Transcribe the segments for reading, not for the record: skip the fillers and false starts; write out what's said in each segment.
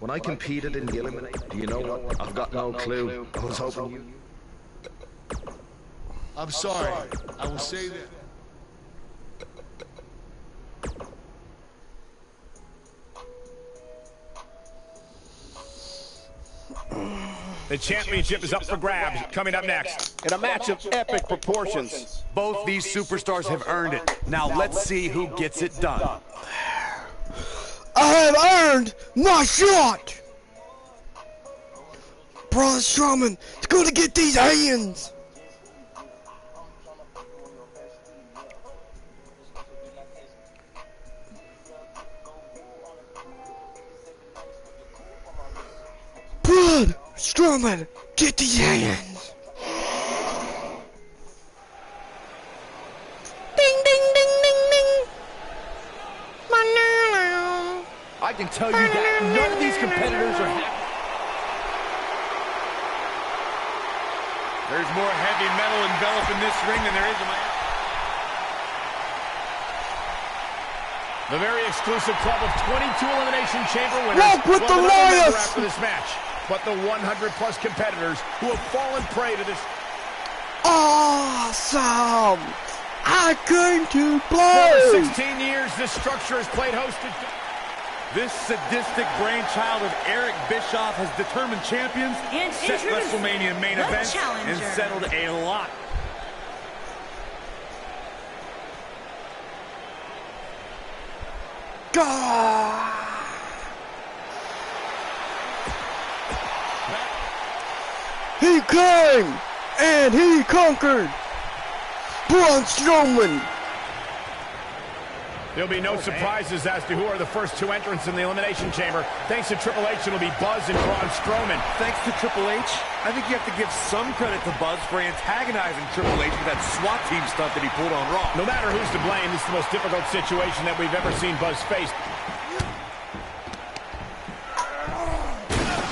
When I competed in the eliminate, do you know what? I've got no clue. I was hoping you... I'm sorry. I will say that. The championship is up for grabs. Coming up next, in a match of epic proportions. Both these superstars have earned it. Now let's see who gets it done. I have earned my shot! Braun Strowman is going to get these hands! Braun Strowman, get these hands! Ding ding ding ding ding! I can tell you that none of these competitors are happy. there's more heavy metal enveloping this ring than there is in my... The very exclusive club of 22 Elimination Chamber winners Walk with the Lions after this match. But the 100-plus competitors who have fallen prey to this... Awesome! I came to play! For 16 years, this structure has played host to... This sadistic brainchild of Eric Bischoff has determined champions, And set WrestleMania main the events, challenger. and settled a lot. God! He came and he conquered. Braun Strowman. There'll be no surprises as to who are the first two entrants in the Elimination Chamber. Thanks to Triple H, it'll be Buzz and Braun Strowman. Thanks to Triple H, I think you have to give some credit to Buzz for antagonizing Triple H with that SWAT team stunt that he pulled on Raw. No matter who's to blame, this is the most difficult situation that we've ever seen Buzz face.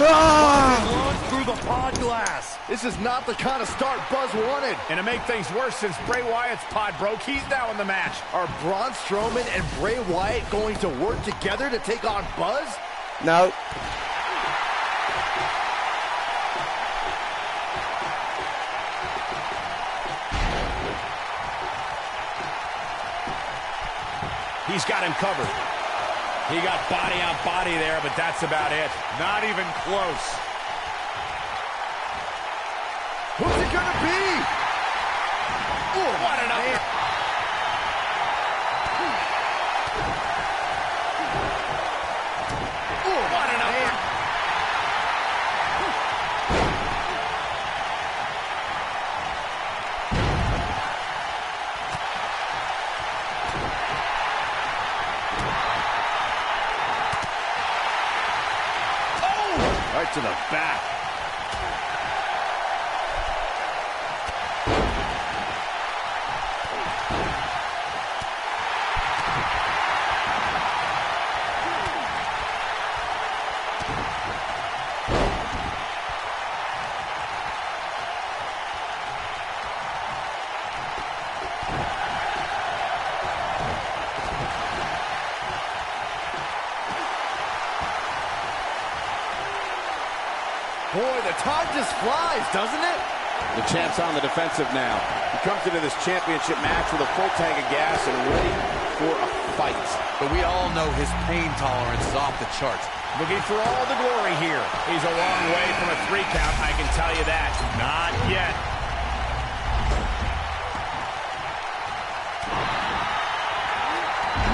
Launched through the pod glass. This is not the kind of start Buzz wanted. And to make things worse, since Bray Wyatt's pod broke, he's now in the match. Are Braun Strowman and Bray Wyatt going to work together to take on Buzz? No. He's got him covered. He got body on body there, but that's about it. Not even close. Who's it gonna be? Ooh, what an up. Ooh, what an up. Right to the back. Boy, the time just flies, doesn't it? The champ's on the defensive now. He comes into this championship match with a full tank of gas and ready for a fight. But we all know his pain tolerance is off the charts. Looking for all the glory here. He's a long way from a 3 count, I can tell you that. Not yet.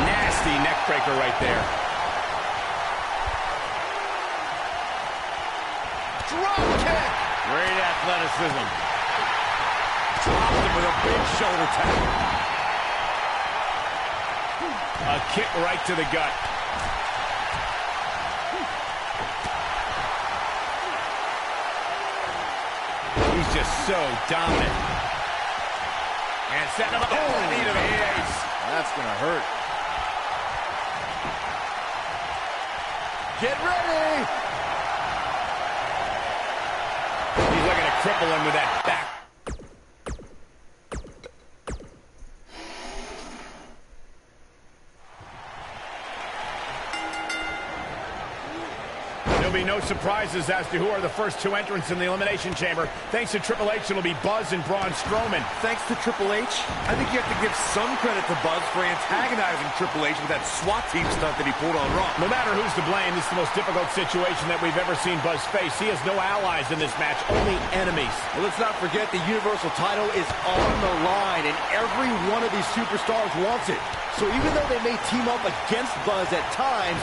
Nasty neck breaker right there. Drop kick! Great athleticism. Dropped him with a big shoulder tap. A kick right to the gut. He's just so dominant. And setting him up. Oh, knee to the face. That's gonna hurt. Get ready! He's looking to cripple him with that back. There'll be no surprises as to who are the first two entrants in the Elimination Chamber. Thanks to Triple H, it'll be Buzz and Braun Strowman. Thanks to Triple H, I think you have to give some credit to Buzz for antagonizing Triple H with that SWAT team stunt that he pulled on Raw. No matter who's to blame, this is the most difficult situation that we've ever seen Buzz face. He has no allies in this match, only enemies. Well, let's not forget the Universal title is on the line, and every one of these superstars wants it. So even though they may team up against Buzz at times,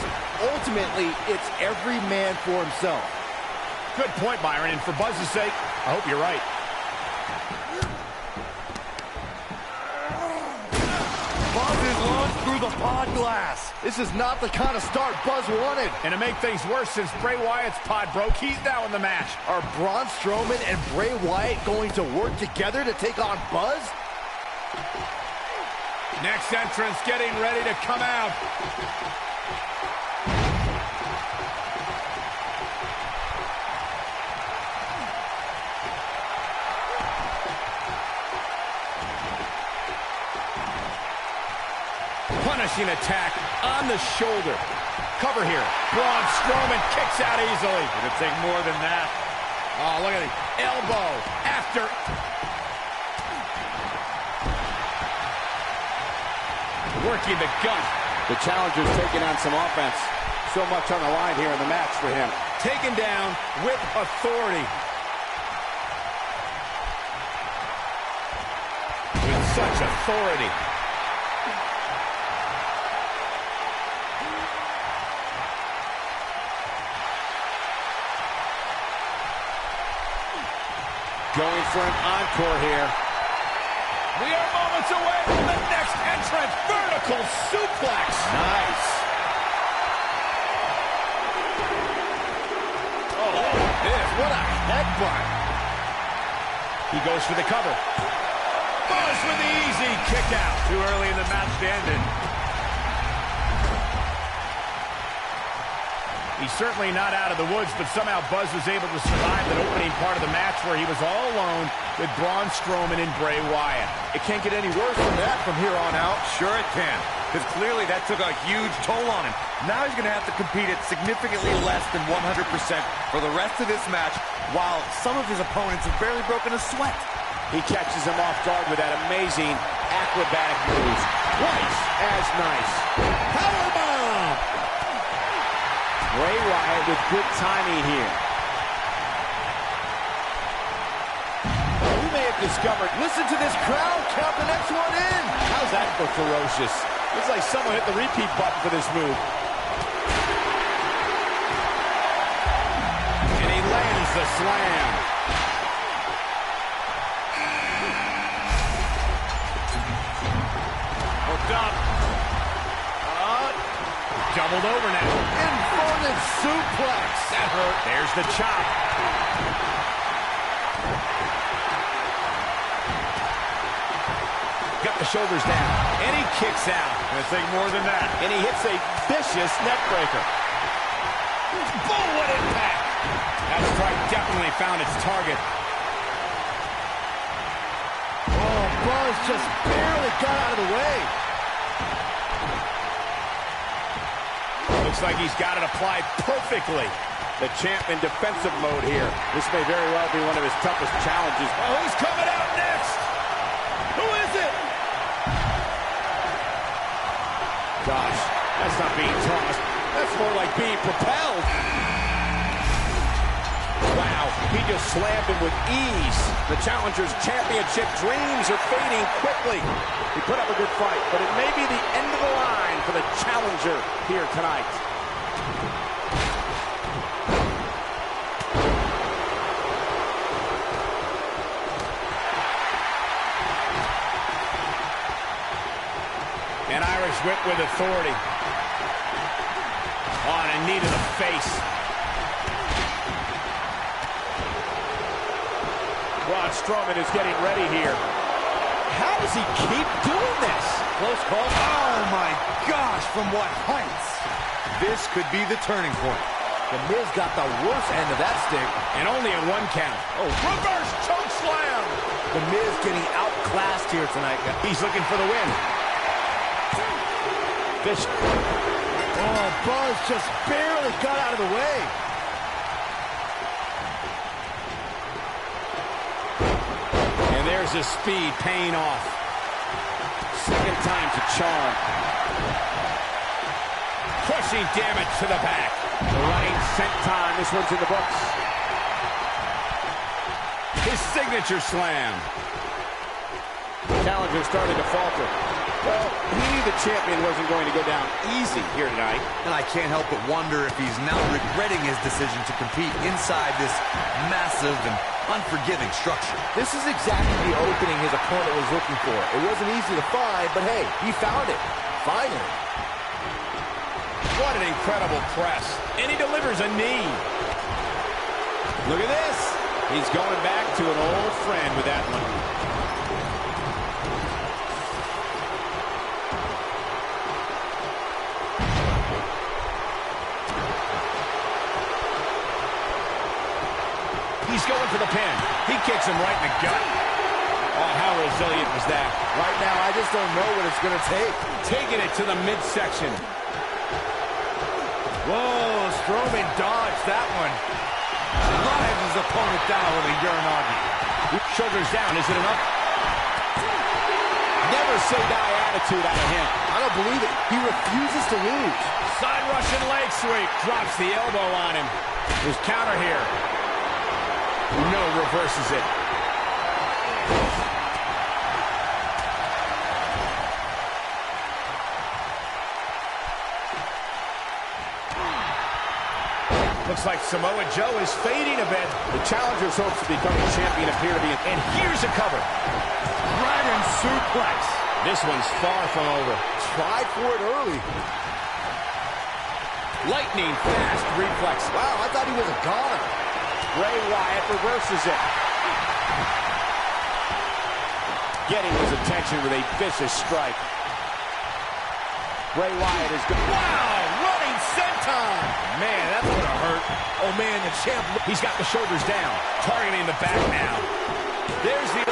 ultimately, it's every man for himself. Good point, Byron, and for Buzz's sake, I hope you're right. Buzz is launched through the pod glass. This is not the kind of start Buzz wanted. And to make things worse, since Bray Wyatt's pod broke, he's now in the match. Are Braun Strowman and Bray Wyatt going to work together to take on Buzz? Next entrance getting ready to come out. Punishing attack on the shoulder. Cover here. Braun Strowman kicks out easily. It'll take more than that. Oh, look at the elbow. After. Working the gut. The challenger's taking on some offense. So much on the line here in the match for him. Taken down with authority. With such authority. Going for an encore here. We are moments away from the next entrant. Vertical suplex. Nice. Oh, this. What a headbutt. He goes for the cover. Buzz with the easy kick out. Too early in the match to end it. He's certainly not out of the woods, but somehow Buzz was able to survive that opening part of the match where he was all alone with Braun Strowman and Bray Wyatt. It can't get any worse than that from here on out. Sure it can, because clearly that took a huge toll on him. Now he's going to have to compete at significantly less than 100% for the rest of this match, while some of his opponents have barely broken a sweat. He catches him off guard with that amazing acrobatic move. Twice as nice. Powerbomb! Bray Wyatt with good timing here. We may have discovered. Listen to this crowd count the next one in. How's that for ferocious? Looks like someone hit the repeat button for this move. And he lands the slam. Hooked up. Doubled over now. Inverted suplex. That hurt. There's the chop. Got the shoulders down. And he kicks out. Gonna take more than that. And he hits a vicious neck breaker. Boom, what impact. That strike definitely found its target. Oh, Buzz just barely got out of the way. Looks like he's got it applied perfectly. The champ in defensive mode here. This may very well be one of his toughest challenges. Oh, who's coming out next? Who is it? Gosh, that's not being tossed. That's more like being propelled. Wow, he just slammed him with ease. The challenger's championship dreams are fading quickly. He put up a good fight, but it may be the end of the line for the challenger here tonight. An Irish whip with authority. On a knee to the face. Braun Strowman is getting ready here. How does he keep doing this? Close call. Oh my gosh, from what heights? This could be the turning point. The Miz got the worst end of that stick. And only a 1 count. Oh, Reverse choke slam. The Miz getting outclassed here tonight. He's looking for the win. Oh, Buzz just barely got out of the way. There's his speed paying off. Second time to charm. Crushing damage to the back. The running senton. This one's in the books. His signature slam. Challenger starting to falter. Well, he knew the champion wasn't going to go down easy here tonight. And I can't help but wonder if he's now regretting his decision to compete inside this massive and unforgiving structure. This is exactly the opening his opponent was looking for. It wasn't easy to find, but hey, he found it. Finally. What an incredible press. And he delivers a knee. Look at this. He's going back to an old friend with that one. He's going for the pin. He kicks him right in the gut. Oh, how resilient was that? Right now, I just don't know what it's going to take. Taking it to the midsection. Whoa, Strowman dodged that one. Drives his opponent down with a Uranagi. Shoulders down, is it enough? Never say die attitude out of him. I don't believe it. He refuses to lose. Side Russian leg sweep. Drops the elbow on him. His counter here. No, reverses it. Looks like Samoa Joe is fading a bit. The challenger's hopes to become a champion appear to be... And here's a cover. Dragon suplex. This one's far from over. Tried for it early. Lightning fast reflex. Wow, I thought he was a goner. Bray Wyatt reverses it. Getting his attention with a vicious strike. Bray Wyatt is good. Wow, running senton. Man, that's gonna hurt. Oh, man, the champ... He's got the shoulders down. Targeting the back now. There's the...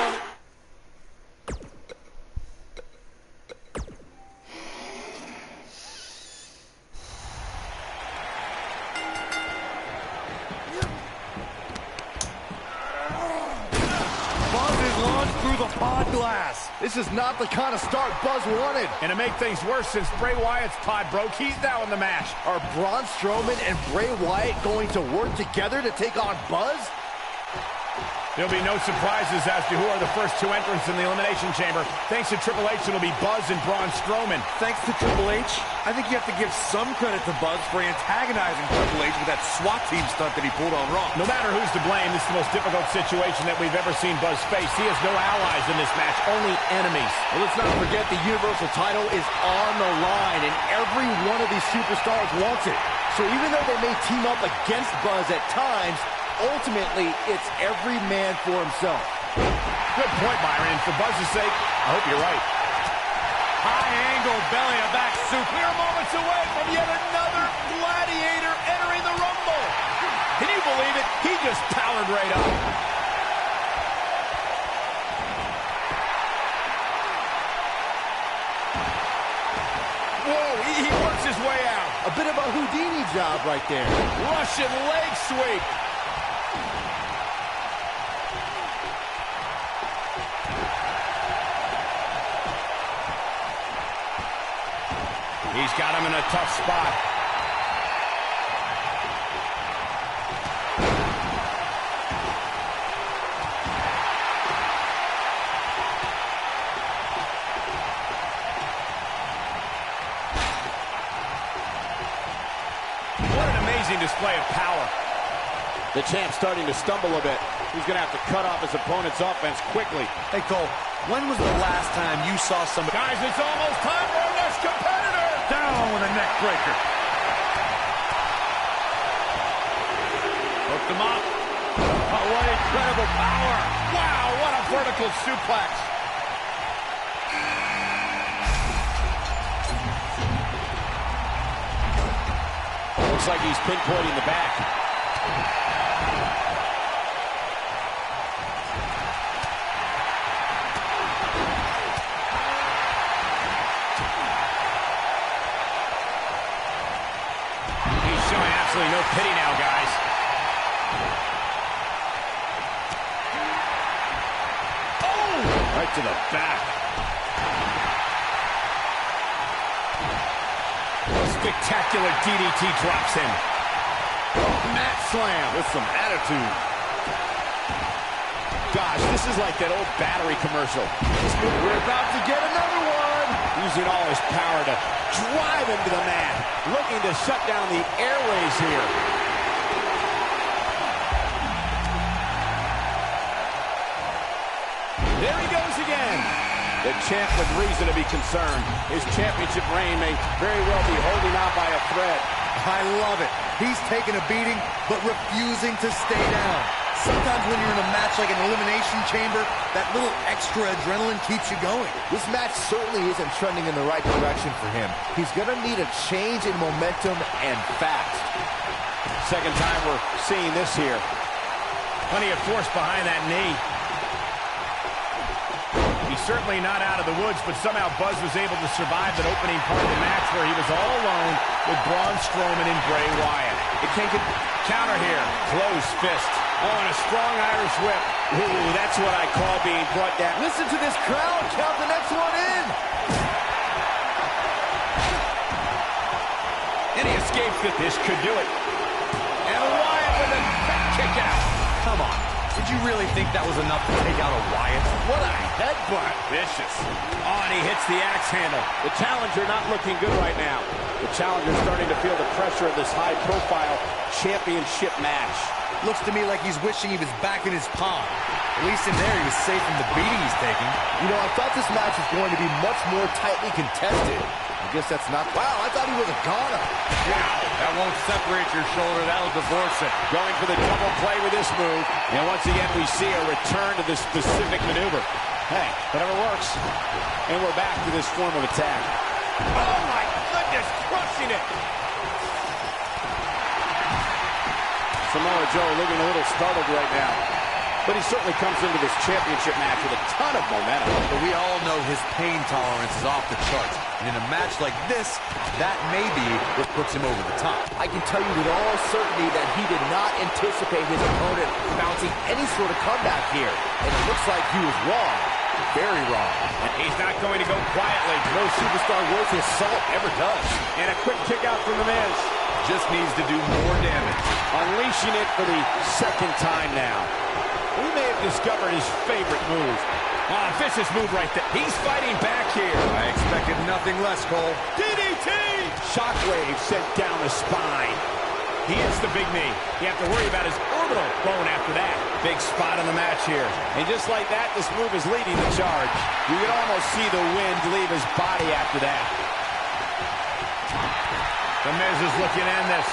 Pod glass. This is not the kind of start Buzz wanted. And to make things worse, since Bray Wyatt's pod broke, he's now in the match. Are Braun Strowman and Bray Wyatt going to work together to take on Buzz? There'll be no surprises as to who are the first two entrants in the Elimination Chamber. Thanks to Triple H, it'll be Buzz and Braun Strowman. Thanks to Triple H, I think you have to give some credit to Buzz for antagonizing Triple H with that SWAT team stunt that he pulled on Raw. No matter who's to blame, this is the most difficult situation that we've ever seen Buzz face. He has no allies in this match, only enemies. Well, let's not forget the Universal title is on the line, and every one of these superstars wants it. So even though they may team up against Buzz at times, ultimately, it's every man for himself. Good point, Byron. And for Buzz's sake, I hope you're right. High angle belly to back soup. We're moments away from yet another gladiator entering the Rumble. Can you believe it? He just powered right up. Whoa, he works his way out. A bit of a Houdini job right there. Russian leg sweep. He's got him in a tough spot. What an amazing display of power. The champ's starting to stumble a bit. He's going to have to cut off his opponent's offense quickly. Hey, Cole, when was the last time you saw somebody... Guys, it's almost time for our next competitor. Down with a neck breaker. Hooked him up. Oh, what incredible power. Wow, what a vertical suplex. Looks like he's pinpointing the back. He's showing absolutely no pity now, guys. Oh! to the back. A spectacular DDT drops him. Mat slam with some attitude. Gosh, this is like that old battery commercial. We're about to get another one. Using all his power to drive him to the mat. Looking to shut down the airways here. There he goes again. The champ with reason to be concerned. His championship reign may very well be holding on by a thread. I love it. He's taking a beating, but refusing to stay down. Sometimes when you're in a match like an elimination chamber, that little extra adrenaline keeps you going. This match certainly isn't trending in the right direction for him. He's going to need a change in momentum and fast. Second time we're seeing this here. Plenty of force behind that knee. He's certainly not out of the woods, but somehow Buzz was able to survive that opening part of the match where he was all alone with Braun Strowman and Bray Wyatt. It can't get counter here. Closed fist. Oh, and a strong Irish whip. Ooh, that's what I call being brought down. Listen to this crowd. Count the next one in. And he escapes it. This could do it. And Wyatt with a kick out. Come on. Did you really think that was enough to take out a Wyatt? What a headbutt. Vicious. Oh, and he hits the axe handle. The challenger not looking good right now. The challenger starting to feel the pressure of this high-profile championship match. Looks to me like he's wishing he was back in his pod. At least in there, he was safe from the beating he's taking. You know, I thought this match was going to be much more tightly contested. I guess that's not... Wow, I thought he was a goner. That won't separate your shoulder. That'll divorce it. Going for the double play with this move. And once again, we see a return to this specific maneuver. Hey, whatever works. And we're back to this form of attack. Oh, my goodness, crushing it. Samoa Joe looking a little startled right now. But he certainly comes into this championship match with a ton of momentum. But we all know his pain tolerance is off the charts. And in a match like this, that may be what puts him over the top. I can tell you with all certainty that he did not anticipate his opponent mounting any sort of comeback here. And it looks like he was wrong. Very wrong. And he's not going to go quietly. No superstar worth his salt ever does. And a quick kick out from the Miz. Just needs to do more damage. Unleashing it for the second time now. We may have discovered his favorite move. Ah, vicious move right there. He's fighting back here. I expected nothing less, Cole. DDT! Shockwave sent down the spine. He hits the big knee. You have to worry about his orbital bone after that. Big spot on the match here. And just like that, this move is leading the charge. You can almost see the wind leave his body after that. The Miz is looking to end this.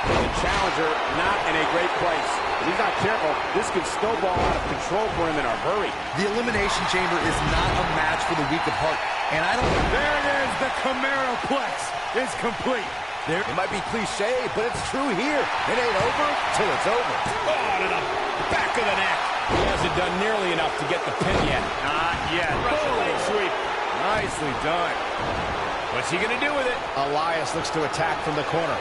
The challenger not in a great place. If he's not careful, this could snowball out of control for him in a hurry. The Elimination Chamber is not a match for the weak of heart. And I don't... There it is. The Camaroplex is complete. It might be cliche, but it's true here. It ain't over till it's over. Oh, to the back of the neck. He hasn't done nearly enough to get the pin yet. Not yet. Russian leg sweep. Nicely done. What's he going to do with it? Elias looks to attack from the corner.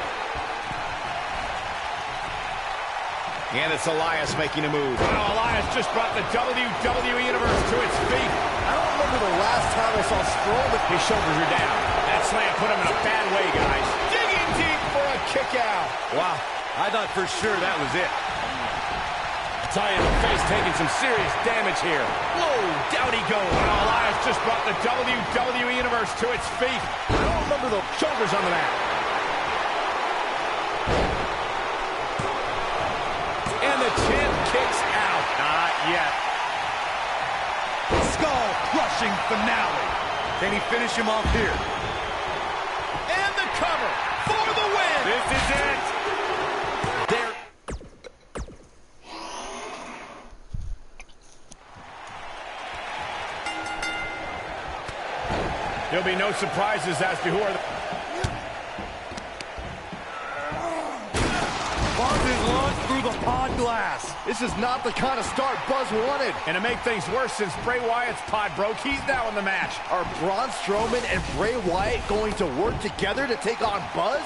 And it's Elias making a move. Oh, Elias just brought the WWE Universe to its feet. I don't remember the last time I saw Strowman. His shoulders are down. That slam put him in a bad way, guys. Digging deep for a kick out. Wow, I thought for sure that was it. Tie in the face, taking some serious damage here. Whoa, down he goes. Oh, Elias just brought the WWE Universe to its feet. I don't remember the shoulders on the mat. And the champ kicks out. Not yet. Skull-crushing finale. Can he finish him off here? And the cover for the win. This is it. There. There'll be no surprises as to who are the... Buzz is launched through the pod glass. This is not the kind of start Buzz wanted. And to make things worse, since Bray Wyatt's pod broke, he's now in the match. Are Braun Strowman and Bray Wyatt going to work together to take on Buzz?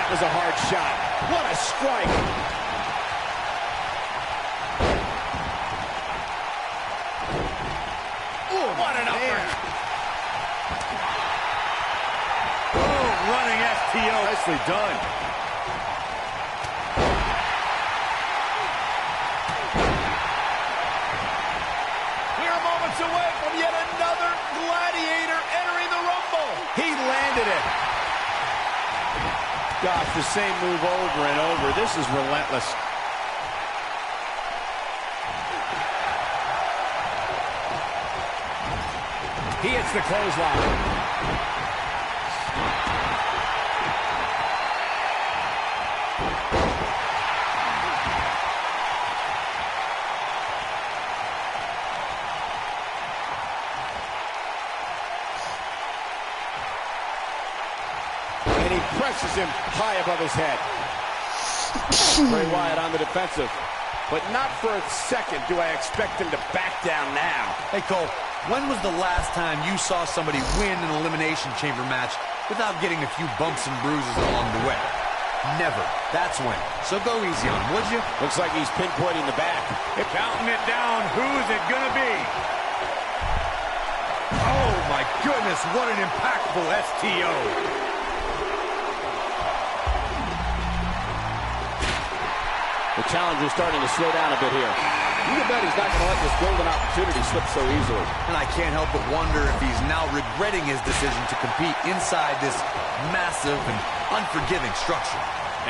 was a hard shot. What a strike. Ooh, what an upper. Oh, running STO. Nicely done. We're moments away from yet another gladiator entering the Rumble. He landed it. Gosh, the same move over and over. This is relentless. He hits the clothesline. And he presses him high above his head. Bray Wyatt on the defensive. But not for a second do I expect him to back down now. Hey, Cole, when was the last time you saw somebody win an Elimination Chamber match without getting a few bumps and bruises along the way? Never. That's when. So go easy on him, would you? Looks like he's pinpointing the back. Counting it down. Who's it gonna be? Oh, my goodness. What an impactful STO. The challenger's starting to slow down a bit here. You can bet he's not going to let this golden opportunity slip so easily. And I can't help but wonder if he's now regretting his decision to compete inside this massive and unforgiving structure.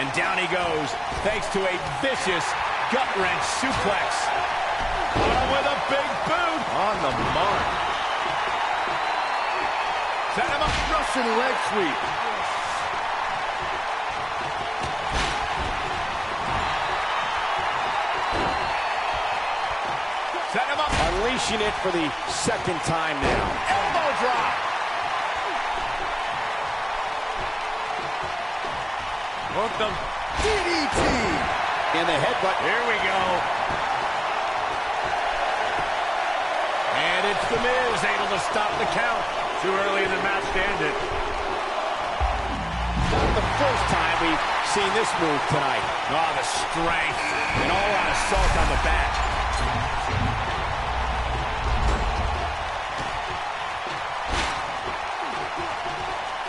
And down he goes, thanks to a vicious gut-wrench suplex. Caught him with a big boot. On the mark. Set him up. Russian leg sweep. Set him up. Unleashing it for the second time now. Elbow drop. Hooked him. DDT. And the headbutt. Here we go. And it's The Miz able to stop the count. Too early in the match to end it. Not the first time we've seen this move tonight. Oh, the strength. An all-out assault on the back.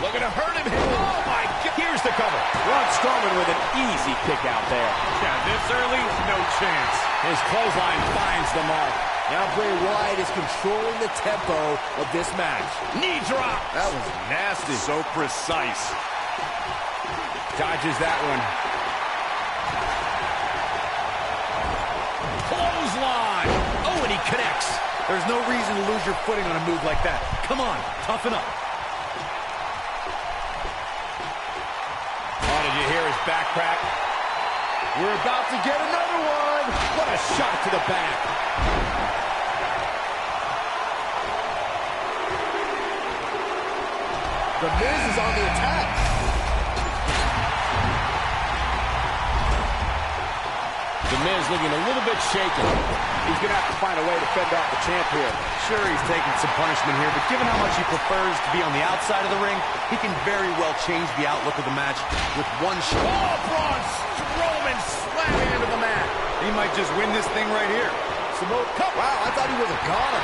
Looking to hurt him. Oh, my God. Here's the cover. Braun Strowman with an easy kick out there. Yeah, this early, no chance. His clothesline finds the mark. Now Bray Wyatt is controlling the tempo of this match. Knee drop. That was nasty. So precise. Dodges that one. Clothesline. Oh, and he connects. There's no reason to lose your footing on a move like that. Come on, toughen up. Oh, did you hear his back crack? We're about to get another one. What a shot to the back. The Miz is on the attack. The Miz looking a little bit shaken. He's going to have to find a way to fend off the champ here. Sure, he's taking some punishment here, but given how much he prefers to be on the outside of the ring, he can very well change the outlook of the match with one shot. Oh, Braun Strowman slamming into the mat. He might just win this thing right here. Samoa Cup. Wow, I thought he was a goner.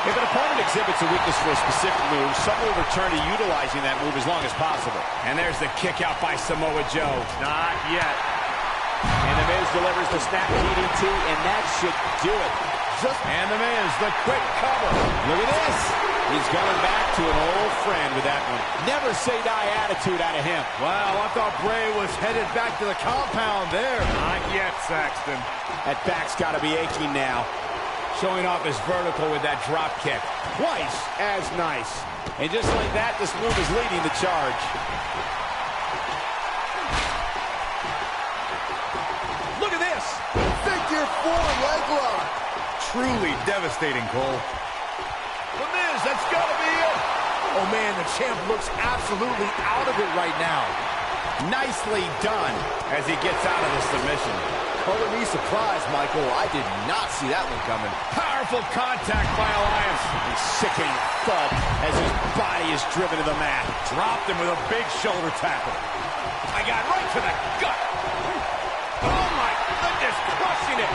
If an opponent exhibits a weakness for a specific move, some will return to utilizing that move as long as possible. And there's the kick out by Samoa Joe. Not yet. And the Miz delivers the snap DDT, and that should do it. And the Miz, the quick cover. Look at this. He's going back to an old friend with that one. Never say die attitude out of him. Wow, I thought Bray was headed back to the compound there. Not yet, Saxton. That back's got to be aching now. Showing off his vertical with that drop kick. Twice as nice. And just like that, this move is leading the charge. Look at this. Figure 4 leg lock. Truly devastating, Cole. The Miz, that's got to be it. Oh, man, the champ looks absolutely out of it right now. Nicely done As he gets out of the submission. color me surprised, Michael. I did not see that one coming. Powerful contact by Elias. A sickening thud as his body is driven to the mat. Dropped him with a big shoulder tackle. My God, right to the gut. Oh my goodness, crushing it.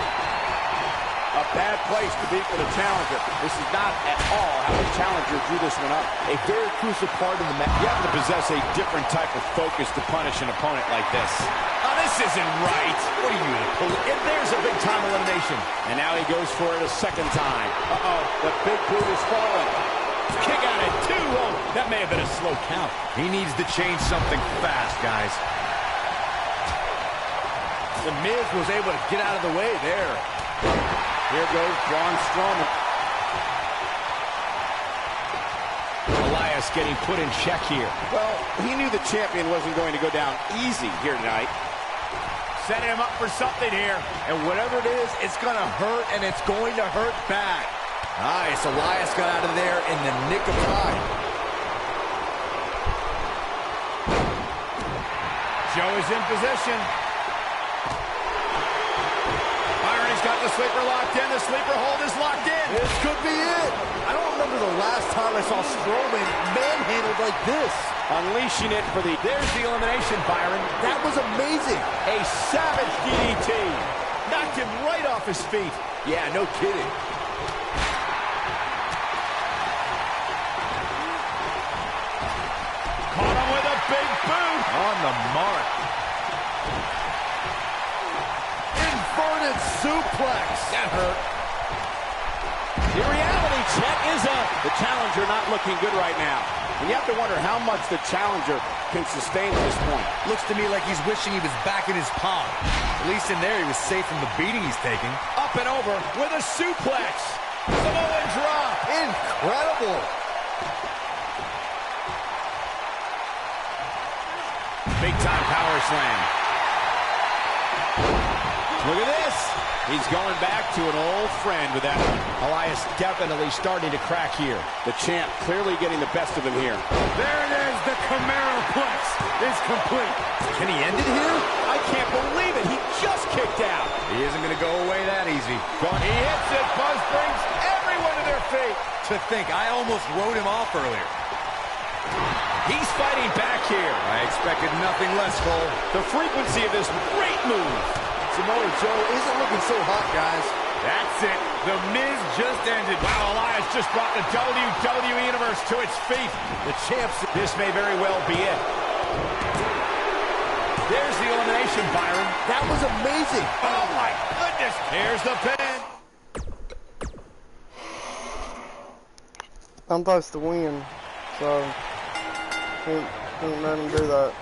A bad place to be for the challenger. This is not at all how the challenger drew this one up. A very crucial part of the match. You have to possess a different type of focus to punish an opponent like this. Oh, this isn't right. What are you, And there's a big-time elimination. And now he goes for it a second time. Uh-oh, the big boot is falling. kick out at 2. Oh, that may have been a slow count. He needs to change something fast, guys. The Miz was able to get out of the way there. Here goes Braun Strowman. Elias getting put in check here. Well, he knew the champion wasn't going to go down easy here tonight. Setting him up for something here. And whatever it is, it's going to hurt, and it's going to hurt bad. Nice. Elias got out of there in the nick of time. Joe is in position. Byron has got the sleeper locked in. The sleeper hold is locked in. This could be it. I don't remember the last time I saw Strowman manhandled like this. Unleashing it for the... There's the elimination, Byron. That was amazing. A savage DDT. Knocked him right off his feet. Yeah, no kidding. Caught him with a big boot. On the mark. Inverted suplex. That hurt. The reality check is up. The challenger not looking good right now. And you have to wonder how much the challenger can sustain at this point. Looks to me like he's wishing he was back in his palm. At least in there, he was safe from the beating he's taking. Up and over with a suplex. Samoan drop. Incredible. Big time power slam. Look at this. He's going back to an old friend with that one. Elias definitely starting to crack here. The champ clearly getting the best of him here. There it is. The Camaro Plex is complete. Can he end it here? I can't believe it. He just kicked out. He isn't going to go away that easy. He hits it. Buzz brings everyone to their feet. To think, I almost wrote him off earlier. He's fighting back here. I expected nothing less, Cole. The frequency of this great move. Samoa Joe isn't looking so hot, guys. That's it. The Miz just ended. Wow, Elias just brought the WWE Universe to its feet. The champs. This may very well be it. There's the elimination, Byron. That was amazing. Oh, my goodness. Here's the pin. I'm supposed to win, so can't let him do that.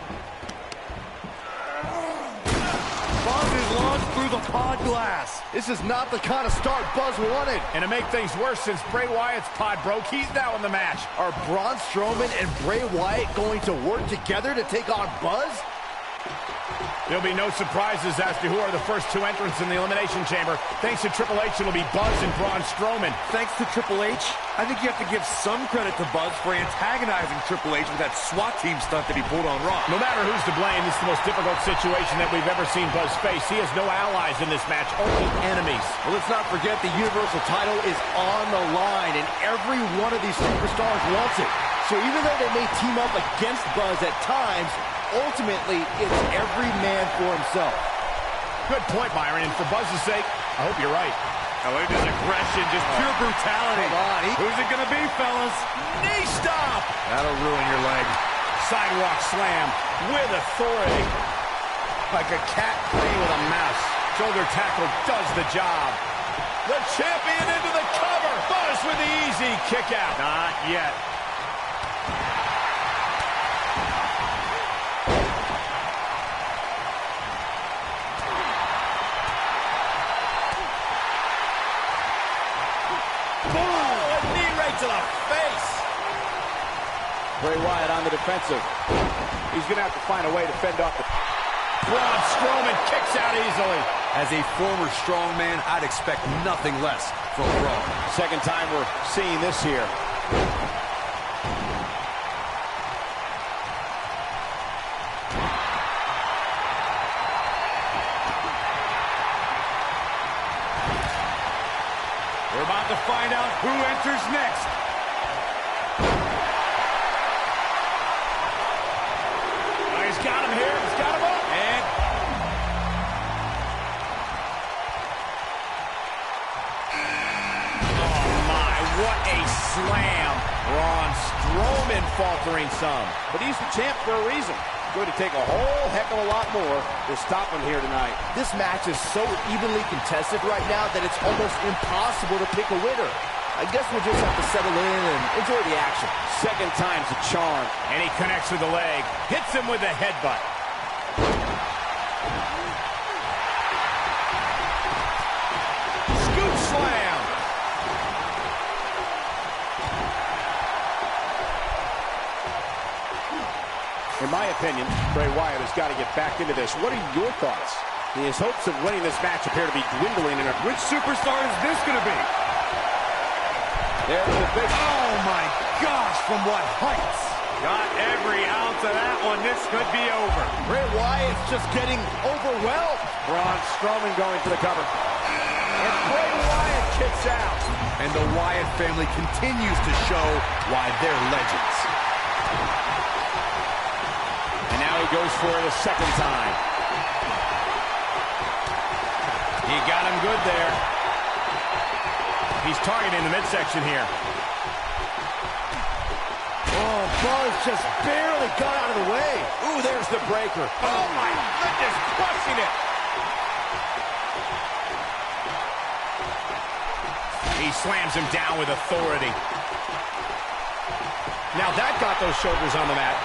Buzz is launched through the pod glass. This is not the kind of start Buzz wanted. And to make things worse, since Bray Wyatt's pod broke, he's now in the match. Are Braun Strowman and Bray Wyatt going to work together to take on Buzz? There'll be no surprises as to who are the first two entrants in the Elimination Chamber. Thanks to Triple H, it'll be Buzz and Braun Strowman. Thanks to Triple H, I think you have to give some credit to Buzz for antagonizing Triple H with that SWAT team stunt that he pulled on Raw. No matter who's to blame, this is the most difficult situation that we've ever seen Buzz face. He has no allies in this match, only enemies. Well, let's not forget the Universal title is on the line, and every one of these superstars wants it. So even though they may team up against Buzz at times, ultimately, it's every man for himself. Good point, Byron, and for Buzz's sake, I hope you're right. Oh, look at his aggression, just pure brutality. Come on, Who's it gonna be, fellas? Knee stop! That'll ruin your leg. Sidewalk slam with authority. Like a cat playing with a mouse. Shoulder tackle does the job. The champion into the cover. Buzz with the easy kick out. Not yet. To the face. Bray Wyatt on the defensive. He's going to have to find a way to fend off the... Braun Strowman kicks out easily. As a former strongman, I'd expect nothing less from Braun. Second time we're seeing this here. about to find out who enters next. He's got him here. He's got him up. And oh my, what a slam. Braun Strowman faltering some. But he's the champ for a reason. Going to take a whole heck of a lot more to stop him here tonight. This match is so evenly contested right now that it's almost impossible to pick a winner. I guess we'll just have to settle in and enjoy the action. Second time's a charm. And he connects with the leg. Hits him with the headbutt. Scoop slam. In my opinion, Bray Wyatt has got to get back into this. What are your thoughts? His hopes of winning this match appear to be dwindling. Which superstar is this going to be? There's the big... Oh, my gosh, from what heights? Got every ounce of that one. This could be over. Bray Wyatt's just getting overwhelmed. Braun Strowman going for the cover. And Bray Wyatt kicks out. And the Wyatt family continues to show why they're legends. And now he goes for it a second time. He got him good there. He's targeting the midsection here. Oh, Buzz just barely got out of the way. Ooh, there's the breaker. Oh, my goodness, crushing it. He slams him down with authority. Now that got those shoulders on the mat.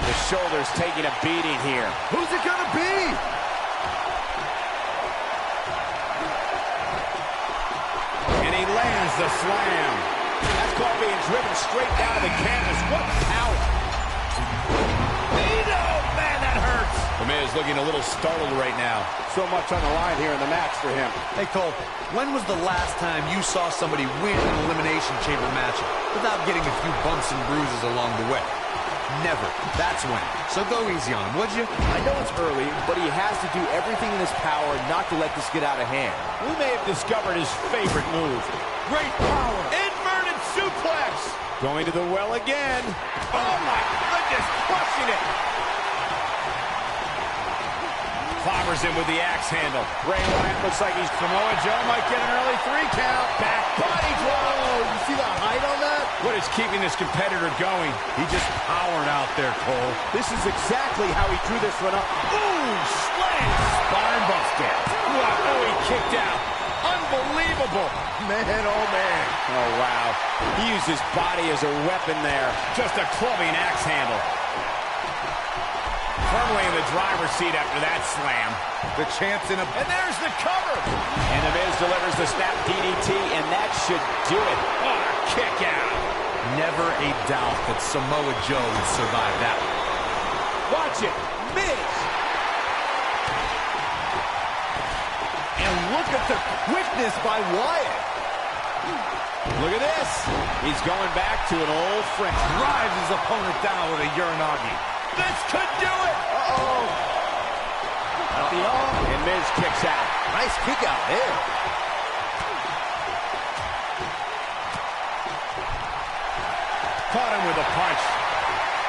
The shoulders taking a beating here. Who's it gonna be? And he lands the slam. That's called being driven straight down to the canvas. What power. Man, that hurts. The Miz looking a little startled right now. So much on the line here in the match for him. Hey, Cole, when was the last time you saw somebody win an Elimination Chamber match without getting a few bumps and bruises along the way? Never. That's when. So go easy on him, would you? I know it's early, but he has to do everything in his power not to let this get out of hand. We may have discovered his favorite move. Great power. Inverted suplex. Going to the well again. Oh, my goodness. Crushing it. Clobbers him with the axe handle. Bray Wyatt looks like he's... Samoa Joe might get an early 3 count. Back body drop. Oh, you see the height on that? What is keeping this competitor going? He just powered out there, Cole. This is exactly how he drew this one up. Ooh, slam. Spine buster. What? Oh, he kicked out. Unbelievable. Man, oh man. Oh, wow. He used his body as a weapon there. Just a clubbing axe handle. Firmly in the driver's seat after that slam. The champ's in a... And there's the cover. And the Miz delivers the snap DDT, and that should do it. What a kick out. Never a doubt that Samoa Joe would survive that one. Watch it. Miz. And look at the quickness by Wyatt. Look at this. He's going back to an old friend. Drives his opponent down with a Uranagi. This could do it. Uh-oh. At the arm. And Miz kicks out. Nice kick out there. Caught him with a punch.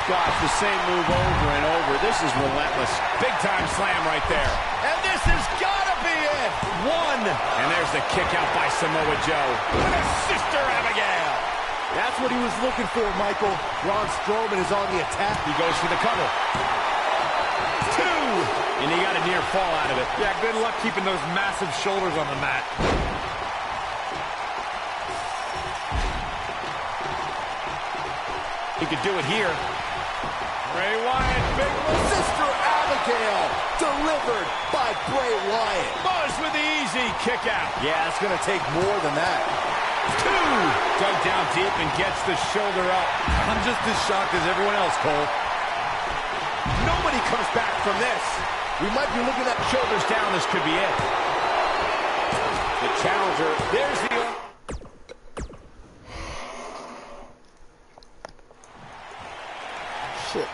Gosh, the same move over and over. This is relentless. Big time slam right there. And this has got to be it. One. And there's the kick out by Samoa Joe. With a Sister Abigail. That's what he was looking for, Michael. Braun Strowman is on the attack. He goes for the cover. 2. And he got a near fall out of it. Yeah, good luck keeping those massive shoulders on the mat. He could do it here. Bray Wyatt, big move. Sister Abigail, delivered by Bray Wyatt. Buzz with the easy kick out. Yeah, it's going to take more than that. 2. Dug down deep and gets the shoulder up. I'm just as shocked as everyone else, Cole. Nobody comes back from this. We might be looking at shoulders down. This could be it. The challenger, there's the... Shit.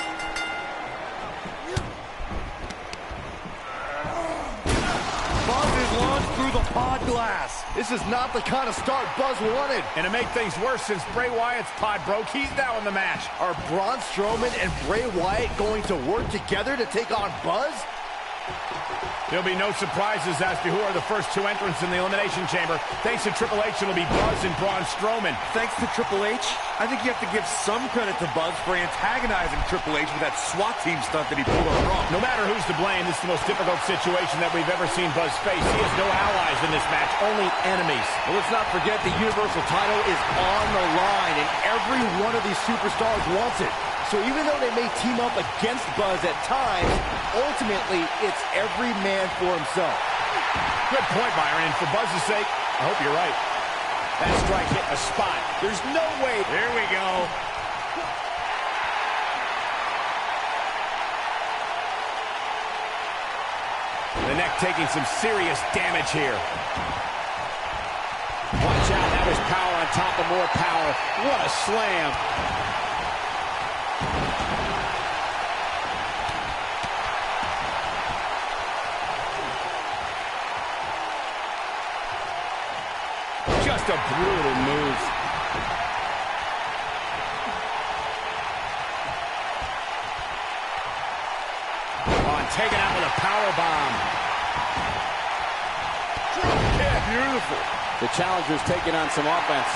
pod glass. This is not the kind of start Buzz wanted. And to make things worse, since Bray Wyatt's pod broke, he's now in the match. Are Braun Strowman and Bray Wyatt going to work together to take on Buzz? There'll be no surprises as to who are the first two entrants in the Elimination Chamber. Thanks to Triple H, it'll be Buzz and Braun Strowman. Thanks to Triple H, I think you have to give some credit to Buzz for antagonizing Triple H with that SWAT team stunt that he pulled on Raw. No matter who's to blame, this is the most difficult situation that we've ever seen Buzz face. He has no allies in this match, only enemies. Well, let's not forget the Universal title is on the line, and every one of these superstars wants it. So even though they may team up against Buzz at times, ultimately, it's every man for himself. Good point, Byron, and for Buzz's sake, I hope you're right. That strike hit a spot. There's no way. Here we go. The neck taking some serious damage here. Watch out, that was power on top of more power. What a slam. Just a brutal move. Oh, and taken out with a power bomb. Drop kick. Beautiful. The challenger's taking on some offense.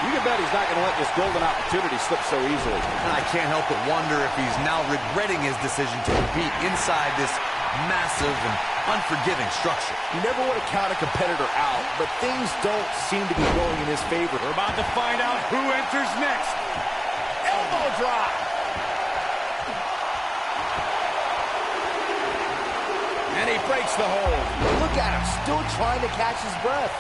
You can bet he's not going to let this golden opportunity slip so easily. And I can't help but wonder if he's now regretting his decision to compete inside this massive and unforgiving structure. You never want to count a competitor out, but things don't seem to be going in his favor. We're about to find out who enters next. Elbow drop. And he breaks the hold. Look at him, still trying to catch his breath.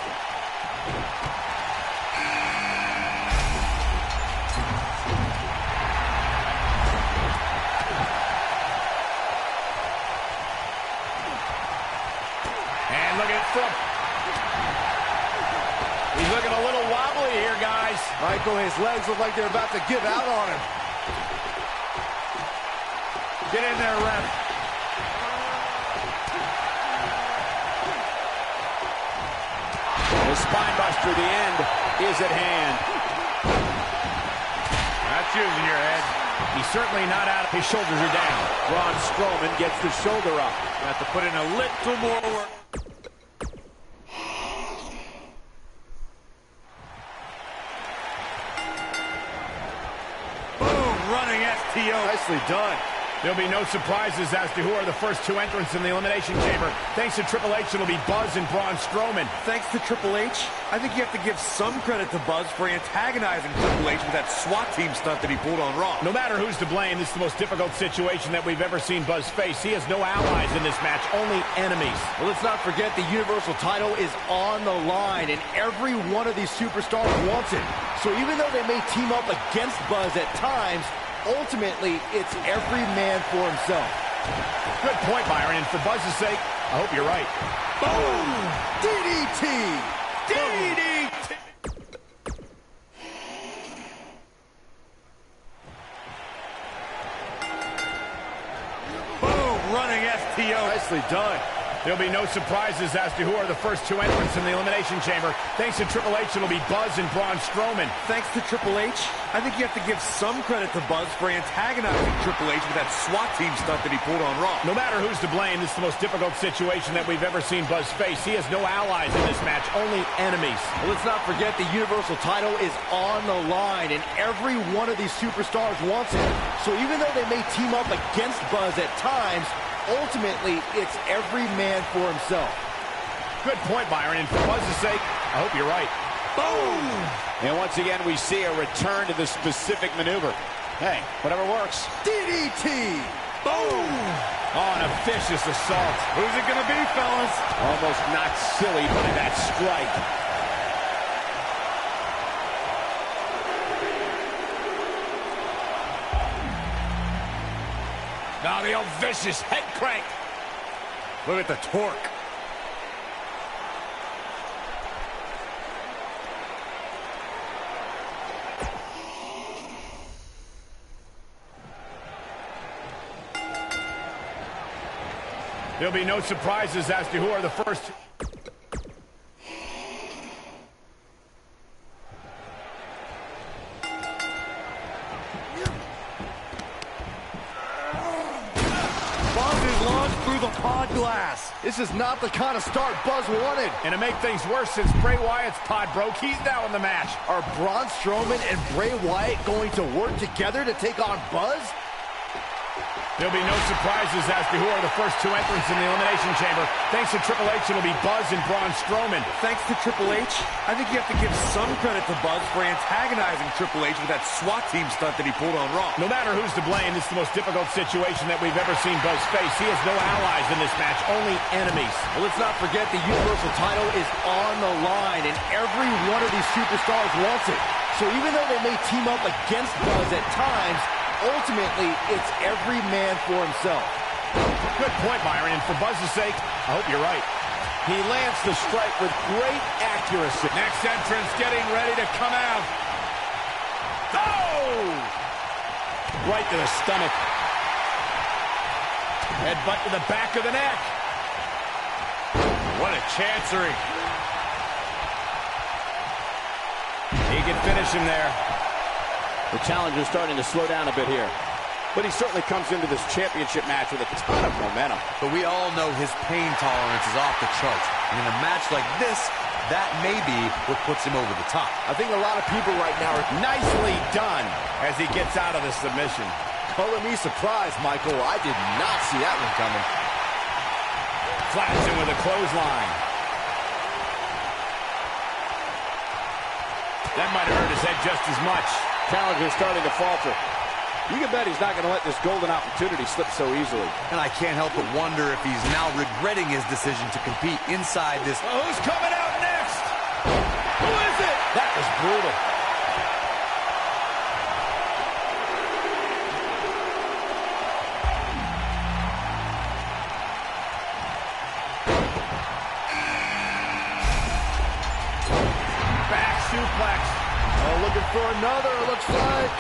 And look at foot. He's looking a little wobbly here, guys. Michael, his legs look like they're about to give out on him. Get in there, ref. The spine buster, the end is at hand. That's using your head. He's certainly not out. His shoulders are down. Braun Strowman gets the shoulder up. Have to put in a little more work. Boom, running STO. Nicely done. There'll be no surprises as to who are the first two entrants in the Elimination Chamber. Thanks to Triple H, it'll be Buzz and Braun Strowman. Thanks to Triple H, I think you have to give some credit to Buzz for antagonizing Triple H with that SWAT team stunt that he pulled on Raw. No matter who's to blame, this is the most difficult situation that we've ever seen Buzz face. He has no allies in this match, only enemies. Well, let's not forget the Universal title is on the line, and every one of these superstars wants it. So even though they may team up against Buzz at times, ultimately, it's every man for himself. Good point, Byron, and for Buzz's sake, I hope you're right. Boom! DDT! DDT! Boom, running STO. Nicely done. There'll be no surprises as to who are the first two entrants in the Elimination Chamber. Thanks to Triple H, it'll be Buzz and Braun Strowman. Thanks to Triple H, I think you have to give some credit to Buzz for antagonizing Triple H with that SWAT team stunt that he pulled on Raw. No matter who's to blame, this is the most difficult situation that we've ever seen Buzz face. He has no allies in this match, only enemies. Well, let's not forget the Universal title is on the line, and every one of these superstars wants it. So even though they may team up against Buzz at times, ultimately, it's every man for himself. Good point, Byron, and for Buzz's sake, I hope you're right. Boom! And once again, we see a return to the specific maneuver. Hey, whatever works. DDT! Boom! Oh, and a vicious assault. Who's it gonna be, fellas? Almost knocked silly by that strike. Now the old vicious head crank. Look at the torque. There'll be no surprises as to who are the first. the pod glass. This is not the kind of start Buzz wanted. And to make things worse, since Bray Wyatt's pod broke, he's now in the match. Are Braun Strowman and Bray Wyatt going to work together to take on Buzz? There'll be no surprises as to who are the first two entrants in the Elimination Chamber. Thanks to Triple H, it'll be Buzz and Braun Strowman. Thanks to Triple H, I think you have to give some credit to Buzz for antagonizing Triple H with that SWAT team stunt that he pulled on Raw. No matter who's to blame, it's the most difficult situation that we've ever seen Buzz face. He has no allies in this match, only enemies. Well, let's not forget the Universal title is on the line, and every one of these superstars wants it. So even though they may team up against Buzz at times, ultimately, it's every man for himself. Good point, Byron, and for Buzz's sake, I hope you're right. He lands the strike with great accuracy. Next entrance getting ready to come out. Oh! Right to the stomach. Headbutt to the back of the neck. What a chancery. He can finish him there. The challenger's starting to slow down a bit here. But he certainly comes into this championship match with a ton of momentum. But we all know his pain tolerance is off the charts. And in a match like this, that may be what puts him over the top. I think a lot of people right now are Nicely done as he gets out of the submission. Color me surprised, Michael. I did not see that one coming. Flattens him with a clothesline. That might have hurt his head just as much. challenger's starting to falter. You can bet he's not going to let this golden opportunity slip so easily. And I can't help but wonder if he's now regretting his decision to compete inside this. Well, who's coming out next? Who is it? That was brutal. Back suplex. Oh, looking for another, it looks like.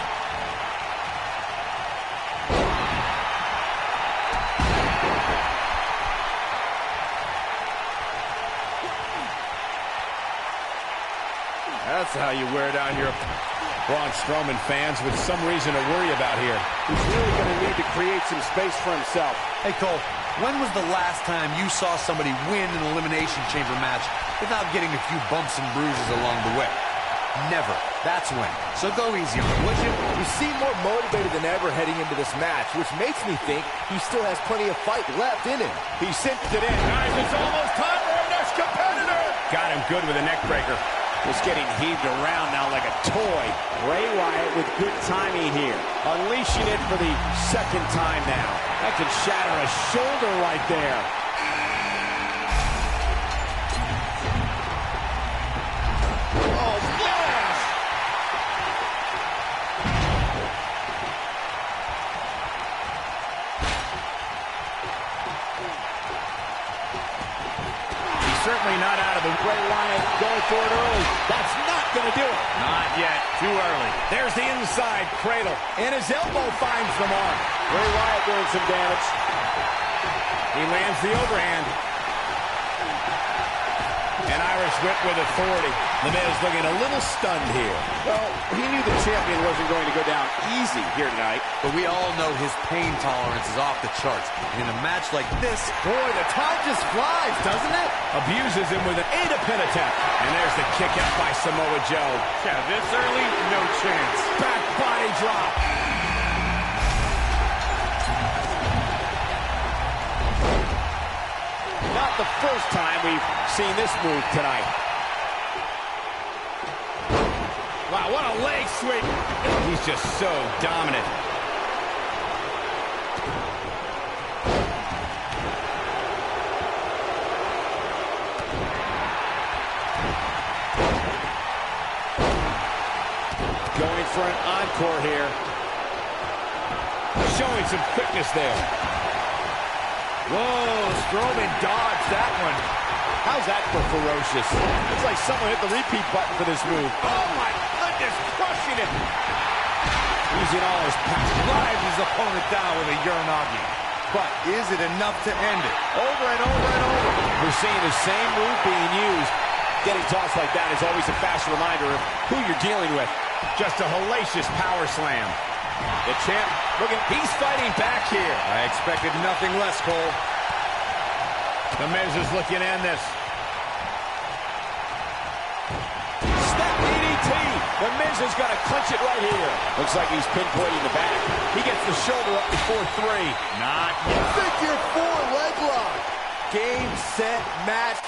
That's how you wear down your Braun Strowman fans with some reason to worry about here. He's really going to need to create some space for himself. Hey, Cole, when was the last time you saw somebody win an Elimination Chamber match without getting a few bumps and bruises along the way? Never. That's when. So go easy on him, would you? You seem more motivated than ever heading into this match, which makes me think he still has plenty of fight left in him. He cinched it in. Guys, it's almost time for our next competitor. Got him good with a neck breaker. Just getting heaved around now like a toy. Bray Wyatt with good timing here. Unleashing it for the second time now. That could shatter a shoulder right there. Oh, flash! He's certainly not out of the Bray Wyatt going for it early. That's not going to do it. Not yet. Too early. There's the inside cradle. And his elbow finds the mark. Bray Wyatt doing some damage. He lands the overhand. An Irish whip with authority. The Miz looking a little stunned here. Well, he knew the champion wasn't going to go down easy here tonight. But we all know his pain tolerance is off the charts. And in a match like this, Boy, the time just flies, doesn't it? Abuses him with an pin attempt. And there's the kick out by Samoa Joe. yeah, this early, no chance. Back body drop. Not the first time we've seen this move tonight. Wow, what a leg sweep. He's just so dominant. Going for an encore here. Showing some quickness there. Whoa, Strowman dodged that one. How's that for ferocious? It's like someone hit the repeat button for this move. Oh, my goodness, crushing it. Using all his power. Drives his opponent down with a Uranagi. But is it enough to end it? Over and over and over. We're seeing the same move being used. Getting tossed like that is always a fast reminder of who you're dealing with. Just a hellacious power slam. The champ looking, he's fighting back here. I expected nothing less, Cole. The Miz is looking to end this. Step DDT. The Miz is going to clinch it right here. Looks like he's pinpointing the back. He gets the shoulder up before 3. Not yet. Figure 4 leg lock. Game, set, match.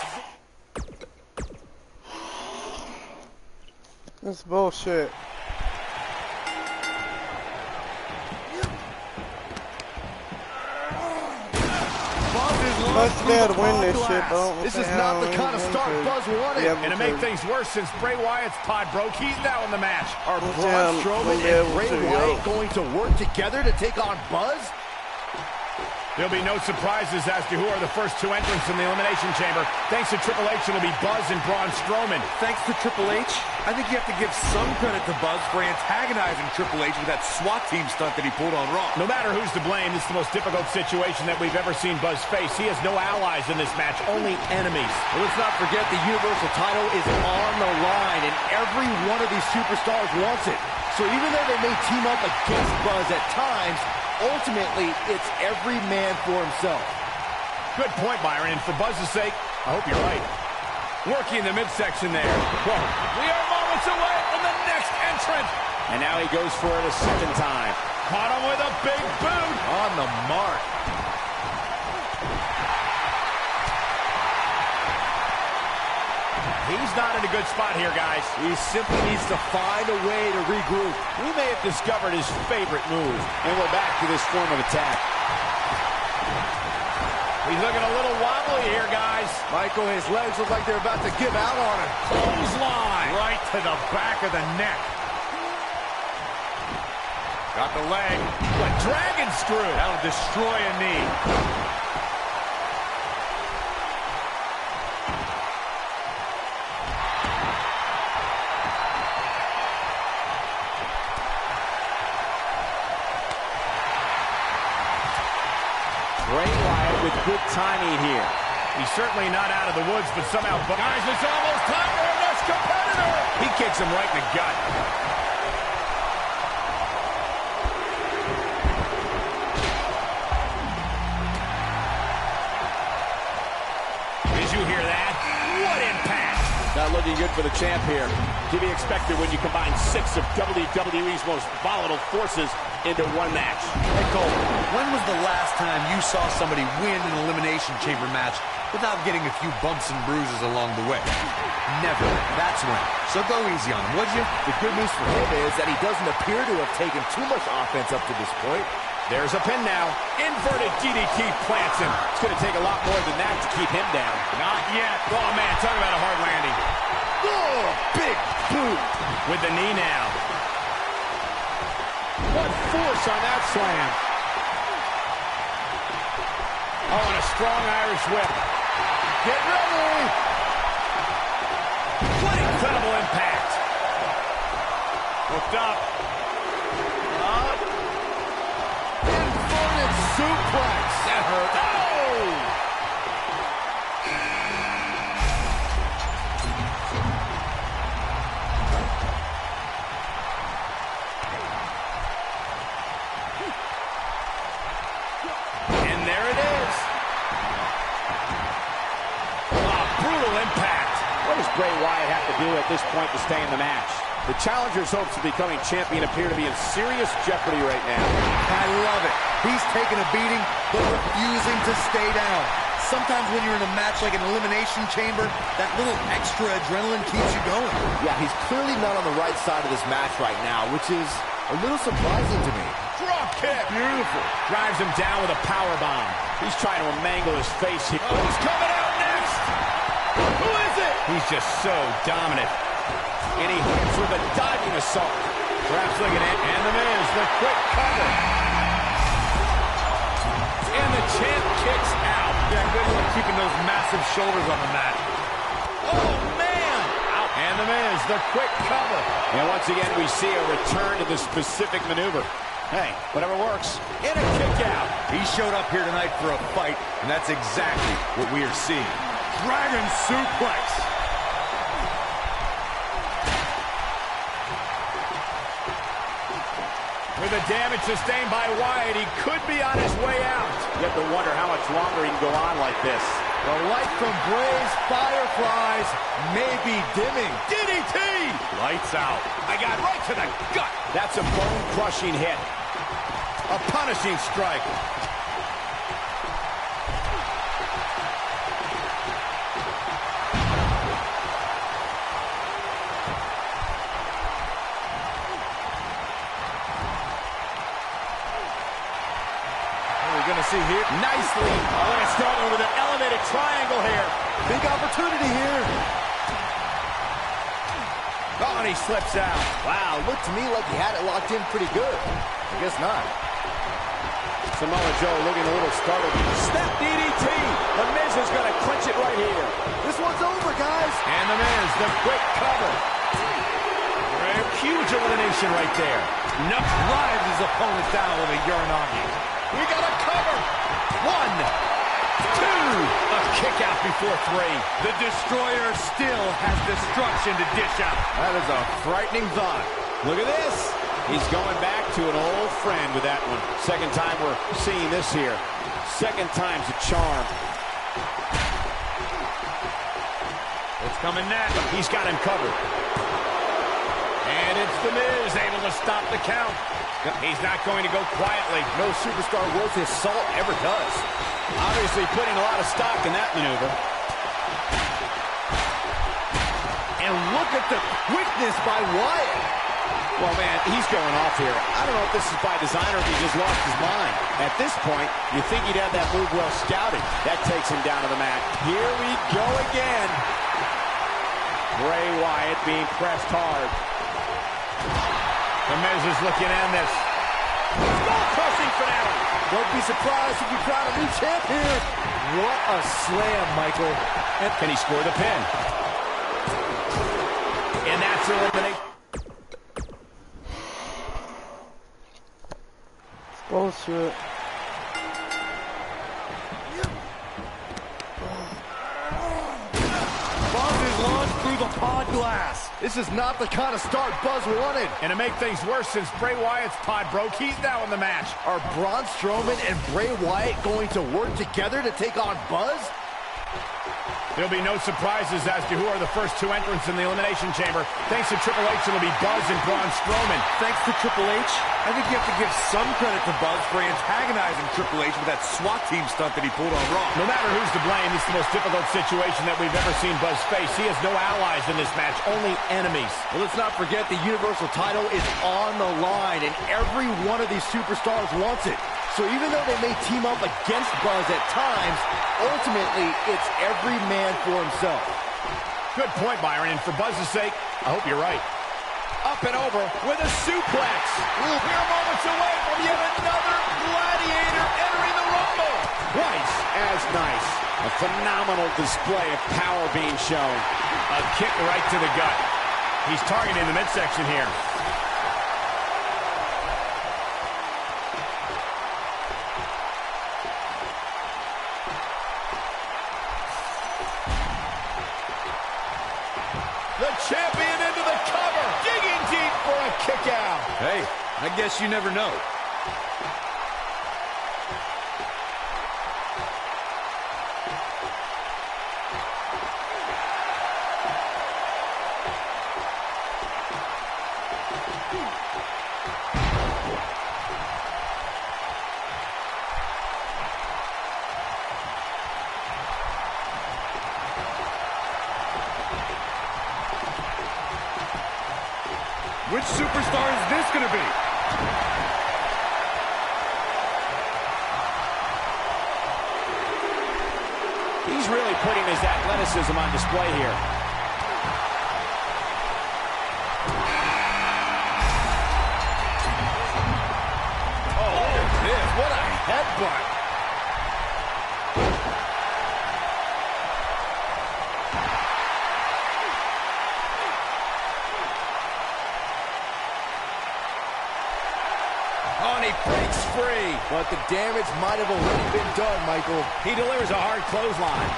That's bullshit. Buzz be able to win this shit, but this is not the kind of start Buzz wanted. And to make things worse, since Bray Wyatt's pod broke, he's now in the match. Are Braun Strowman and Bray Wyatt going to work together to take on Buzz? There'll be no surprises as to who are the first 2 entrants in the Elimination Chamber. Thanks to Triple H, it'll be Buzz and Braun Strowman. Thanks to Triple H, I think you have to give some credit to Buzz for antagonizing Triple H with that SWAT team stunt that he pulled on Raw. No matter who's to blame, this is the most difficult situation that we've ever seen Buzz face. He has no allies in this match, only enemies. Well, let's not forget the Universal title is on the line, and every one of these superstars wants it. So even though they may team up against Buzz at times, ultimately, it's every man for himself. Good point, Byron, and for Buzz's sake, I hope you're right. Working the midsection there. Whoa. We are moments away from the next entrant. And now he goes for it a second time. Caught him with a big boot. On the mark. He's not in a good spot here, guys. He simply needs to find a way to regroup. We may have discovered his favorite move. And we're back to this form of attack. He's looking a little wobbly here, guys. Michael, his legs look like they're about to give out on him. Clothesline. Right to the back of the neck. Got the leg. The dragon screw. That'll destroy a knee. Bray Wyatt with good timing here. He's certainly not out of the woods, but somehow... Guys, it's almost time for our next competitor! He kicks him right in the gut. Did you hear that? What impact! Not looking good for the champ here. To be expected when you combine 6 of WWE's most volatile forces into one match. Hey Cole, when was the last time you saw somebody win an Elimination Chamber match without getting a few bumps and bruises along the way? Never. That's when. So go easy on him, would you? The good news for him is that he doesn't appear to have taken too much offense up to this point. There's a pin now. Inverted DDT plants him. It's going to take a lot more than that to keep him down. Not yet. Oh, man, talk about a hard landing. Oh, big boot. With the knee now. What force on that slam. Oh, and a strong Irish whip. Get ready. What incredible impact. Hooked up. Inverted suplex. That hurt. Oh! And there it is. Brutal impact. What does Bray Wyatt have to do at this point to stay in the match? The challenger's hopes of becoming champion appear to be in serious jeopardy right now. I love it. He's taking a beating, but refusing to stay down. Sometimes when you're in a match like an Elimination Chamber, that little extra adrenaline keeps you going. Yeah, he's clearly not on the right side of this match right now, which is a little surprising to me. Drop kick. Beautiful. Drives him down with a power bomb. He's trying to mangle his face here. Oh, he's coming out next. Who is it? He's just so dominant. And he hits with a diving assault. Perhaps looking at, and the Miz, the quick cover. And the champ kicks out. Yeah, good luck keeping those massive shoulders on the mat. Oh, man. Out. And the Miz, the quick cover. And once again, we see a return to the specific maneuver. Hey, whatever works. And a kick out. He showed up here tonight for a fight, and that's exactly what we are seeing. Dragon suplex. With the damage sustained by Wyatt, he could be on his way out. You have to wonder how much longer he can go on like this. The light from Bray's fireflies may be dimming. DDT! Lights out. I got right to the gut. That's a bone-crushing hit. A punishing strike. We're going to see here. Nicely. Oh, and starting with an elevated triangle here. Big opportunity here. Oh, and he slips out. Wow, looked to me like he had it locked in pretty good. I guess not. Samoa Joe looking a little startled. Snap DDT. The Miz is going to clinch it right here. This one's over, guys. And the Miz, the quick cover. Huge elimination right there. Nuts drives his opponent down with a Uranagi. We got a cover. 1, 2. A kick out before 3. The Destroyer still has destruction to dish out. That is a frightening thought. Look at this. He's going back to an old friend with that one. Second time we're seeing this here. Second time's a charm. It's coming next. He's got him covered. And it's the Miz able to stop the count. He's not going to go quietly. No superstar worth his salt ever does. Obviously putting a lot of stock in that maneuver. And look at the quickness by Wyatt. Well, man, he's going off here. I don't know if this is by design or if he just lost his mind. At this point, you think he'd have that move well scouted. That takes him down to the mat. Here we go again. Bray Wyatt being pressed hard. The Miz is looking at this. Skull-crushing finale. Don't be surprised if we crown a new champ here. What a slam, Michael. And can he score the pin? And that's elimination. Bullshit. Buzz is launched through the pod glass. This is not the kind of start Buzz wanted. And to make things worse, since Bray Wyatt's pod broke, he's now in the match. Are Braun Strowman and Bray Wyatt going to work together to take on Buzz? There'll be no surprises as to who are the first 2 entrants in the Elimination Chamber. Thanks to Triple H, it'll be Buzz and Braun Strowman. Thanks to Triple H, I think you have to give some credit to Buzz for antagonizing Triple H with that SWAT team stunt that he pulled on Raw. No matter who's to blame, it's the most difficult situation that we've ever seen Buzz face. He has no allies in this match, only enemies. Well, let's not forget the Universal title is on the line, and every one of these superstars wants it. So even though they may team up against Buzz at times, ultimately, it's every man for himself. Good point, Byron, and for Buzz's sake, I hope you're right. Up and over with a suplex. We're moments away from yet another gladiator entering the Rumble. Twice as nice. A phenomenal display of power being shown. A kick right to the gut. He's targeting the midsection here. The champion into the cover, digging deep for a kick out. Hey, I guess you never know. Which superstar is this going to be? He's really putting his athleticism on display here. Oh, look at this. What a headbutt. Oh, and he breaks free. But the damage might have already been done, Michael. He delivers a hard clothesline.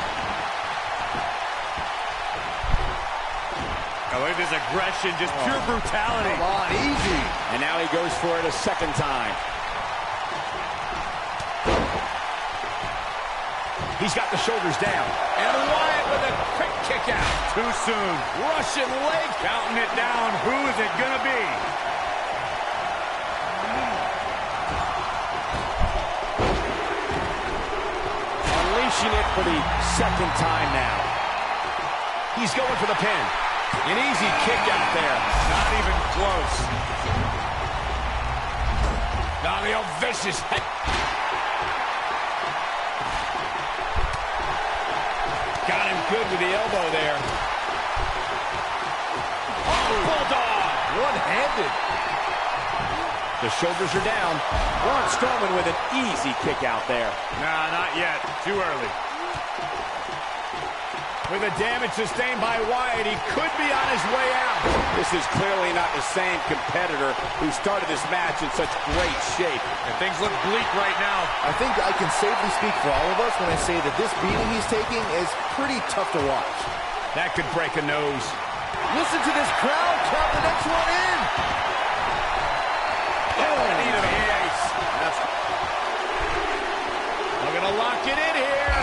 Oh, look at this aggression, just pure brutality. Come on, easy. And now he goes for it a second time. He's got the shoulders down. And Wyatt with a quick kick out. Too soon. Russian leg. Counting it down. Who is it going to be? Unleashing it for the second time now. He's going for the pin. An easy kick out there. Not even close. Now the old vicious head. Got him good with the elbow there. Oh, bulldog! One-handed. The shoulders are down. Braun Strowman with an easy kick out there. Nah, not yet. Too early. With the damage sustained by Wyatt, he could be on his way out. This is clearly not the same competitor who started this match in such great shape. And things look bleak right now. I think I can safely speak for all of us when I say that this beating he's taking is pretty tough to watch. That could break a nose. Listen to this crowd count the next one in. Oh, knee to the face. Looking to lock it in here.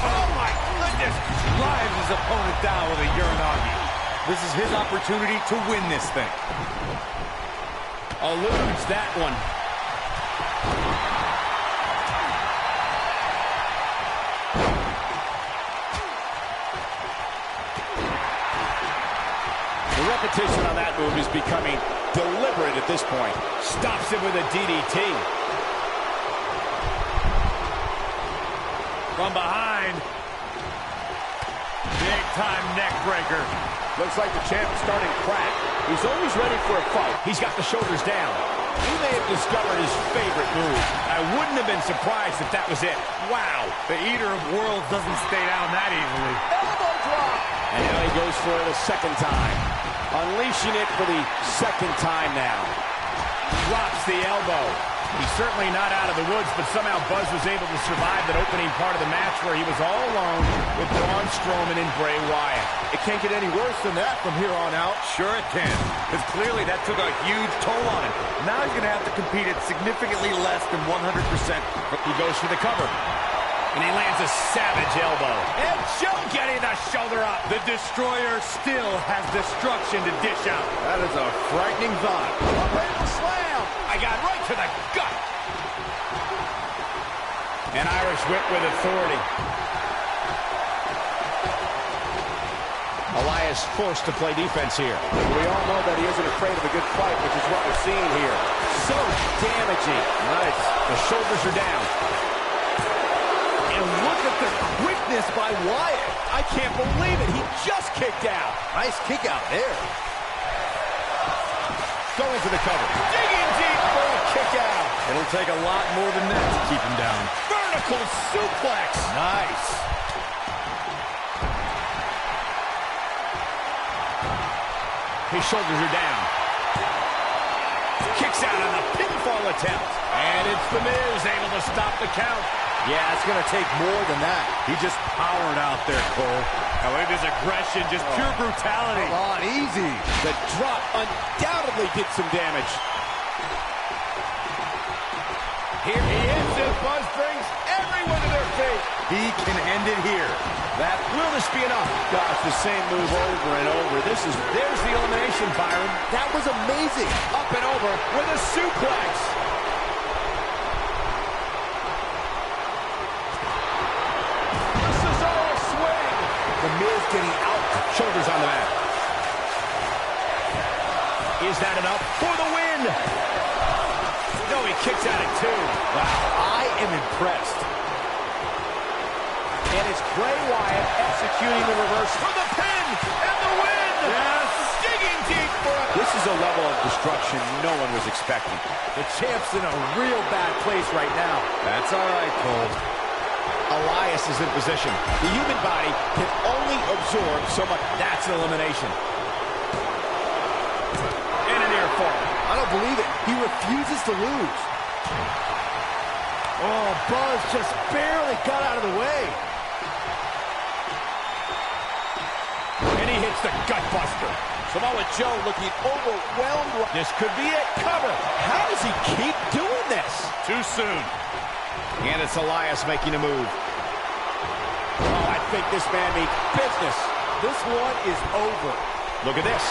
Oh, my goodness. Drives his opponent down with a Uranagi. This is his opportunity to win this thing. Eludes that one. The repetition on that move is becoming deliberate at this point. Stops him with a DDT. From behind. Big-time neck breaker. Looks like the champ is starting to crack. He's always ready for a fight. He's got the shoulders down. He may have discovered his favorite move. I wouldn't have been surprised if that was it. Wow. The Eater of Worlds doesn't stay down that easily. Elbow drop. And now he goes for it a second time. Unleashing it for the second time now. Drops the elbow. He's certainly not out of the woods, but somehow Buzz was able to survive that opening part of the match where he was all alone with Braun Strowman and Bray Wyatt. It can't get any worse than that from here on out. Sure it can, because clearly that took a huge toll on him. Now he's going to have to compete at significantly less than 100%. He goes for the cover. And he lands a savage elbow. And Joe getting the shoulder up. The Destroyer still has destruction to dish out. That is a frightening thought. Around slam. I got right to the gut. An Irish whip with authority. Elias forced to play defense here. We all know that he isn't afraid of a good fight, which is what we're seeing here. So damaging. Nice. The shoulders are down. And look at the quickness by Wyatt. I can't believe it. He just kicked out. Nice kick out there. Going for the cover. Digging deep for a kick out. It'll take a lot more than that to keep him down. Vertical suplex. Nice. His shoulders are down. Kicks out on the pinfall attempt. And it's The Miz able to stop the count. Yeah, it's going to take more than that. He just powered out there, Cole. Now look at his aggression, just pure brutality. Come on, easy. The drop undoubtedly did some damage. Here he is, and Buzz brings everyone to their feet. He can end it here. Will this be enough? Gosh, the same move over and over. There's the elimination, Byron. That was amazing. up and over with a suplex. This is all a swing. The Miz getting out. Shoulders on the mat. Is that enough for the win? No, he kicks out at 2. Wow, I am impressed. And it's Bray Wyatt executing the reverse For the pin and the win. Yes. Digging deep for a... This is a level of destruction no one was expecting. The champ's in a real bad place right now. That's all right, Cole. Elias is in position. The human body can only absorb so much. That's elimination. And a near fall. I don't believe it. He refuses to lose. Oh, Buzz just barely got out of the way. And he hits the gutbuster. Samoa Joe looking overwhelmed. This could be it. Cover. How does he keep doing this? Too soon. And it's Elias making a move. Oh, I think this man means business. This one is over. Look at this.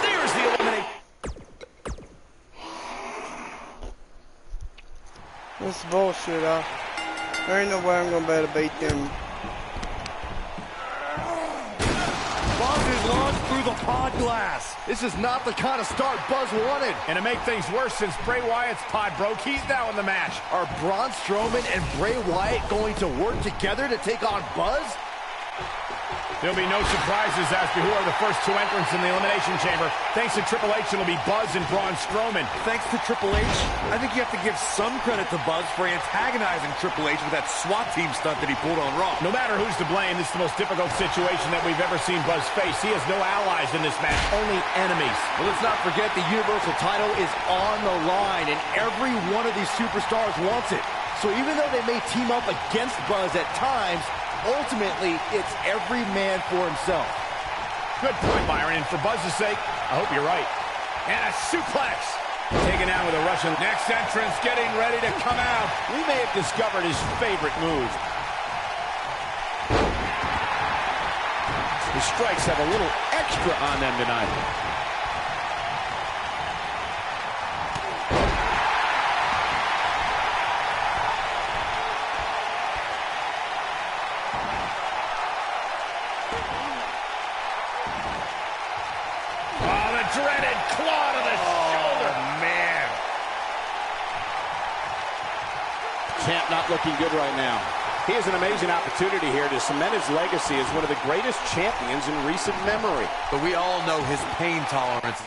There's the elimination. This is bullshit, there ain't no way I'm gonna be able to beat them. Buzz is launched through the pod glass. This is not the kind of start Buzz wanted. And to make things worse, since Bray Wyatt's pod broke, he's now in the match. Are Braun Strowman and Bray Wyatt going to work together to take on Buzz? There'll be no surprises as to who are the first two entrants in the Elimination Chamber. Thanks to Triple H, it'll be Buzz and Braun Strowman. Thanks to Triple H, I think you have to give some credit to Buzz for antagonizing Triple H with that SWAT team stunt that he pulled on Raw. No matter who's to blame, this is the most difficult situation that we've ever seen Buzz face. He has no allies in this match, only enemies. Well, let's not forget the Universal title is on the line, and every one of these superstars wants it. So even though they may team up against Buzz at times, ultimately, it's every man for himself. Good point, Byron. And for Buzz's sake, I hope you're right. And a suplex. Taken out with a Russian. Next entrance getting ready to come out. We may have discovered his favorite move. The strikes have a little extra on them tonight. Dreaded claw to the shoulder. Man. Champ not looking good right now. He has an amazing opportunity here to cement his legacy as one of the greatest champions in recent memory. But we all know his pain tolerance.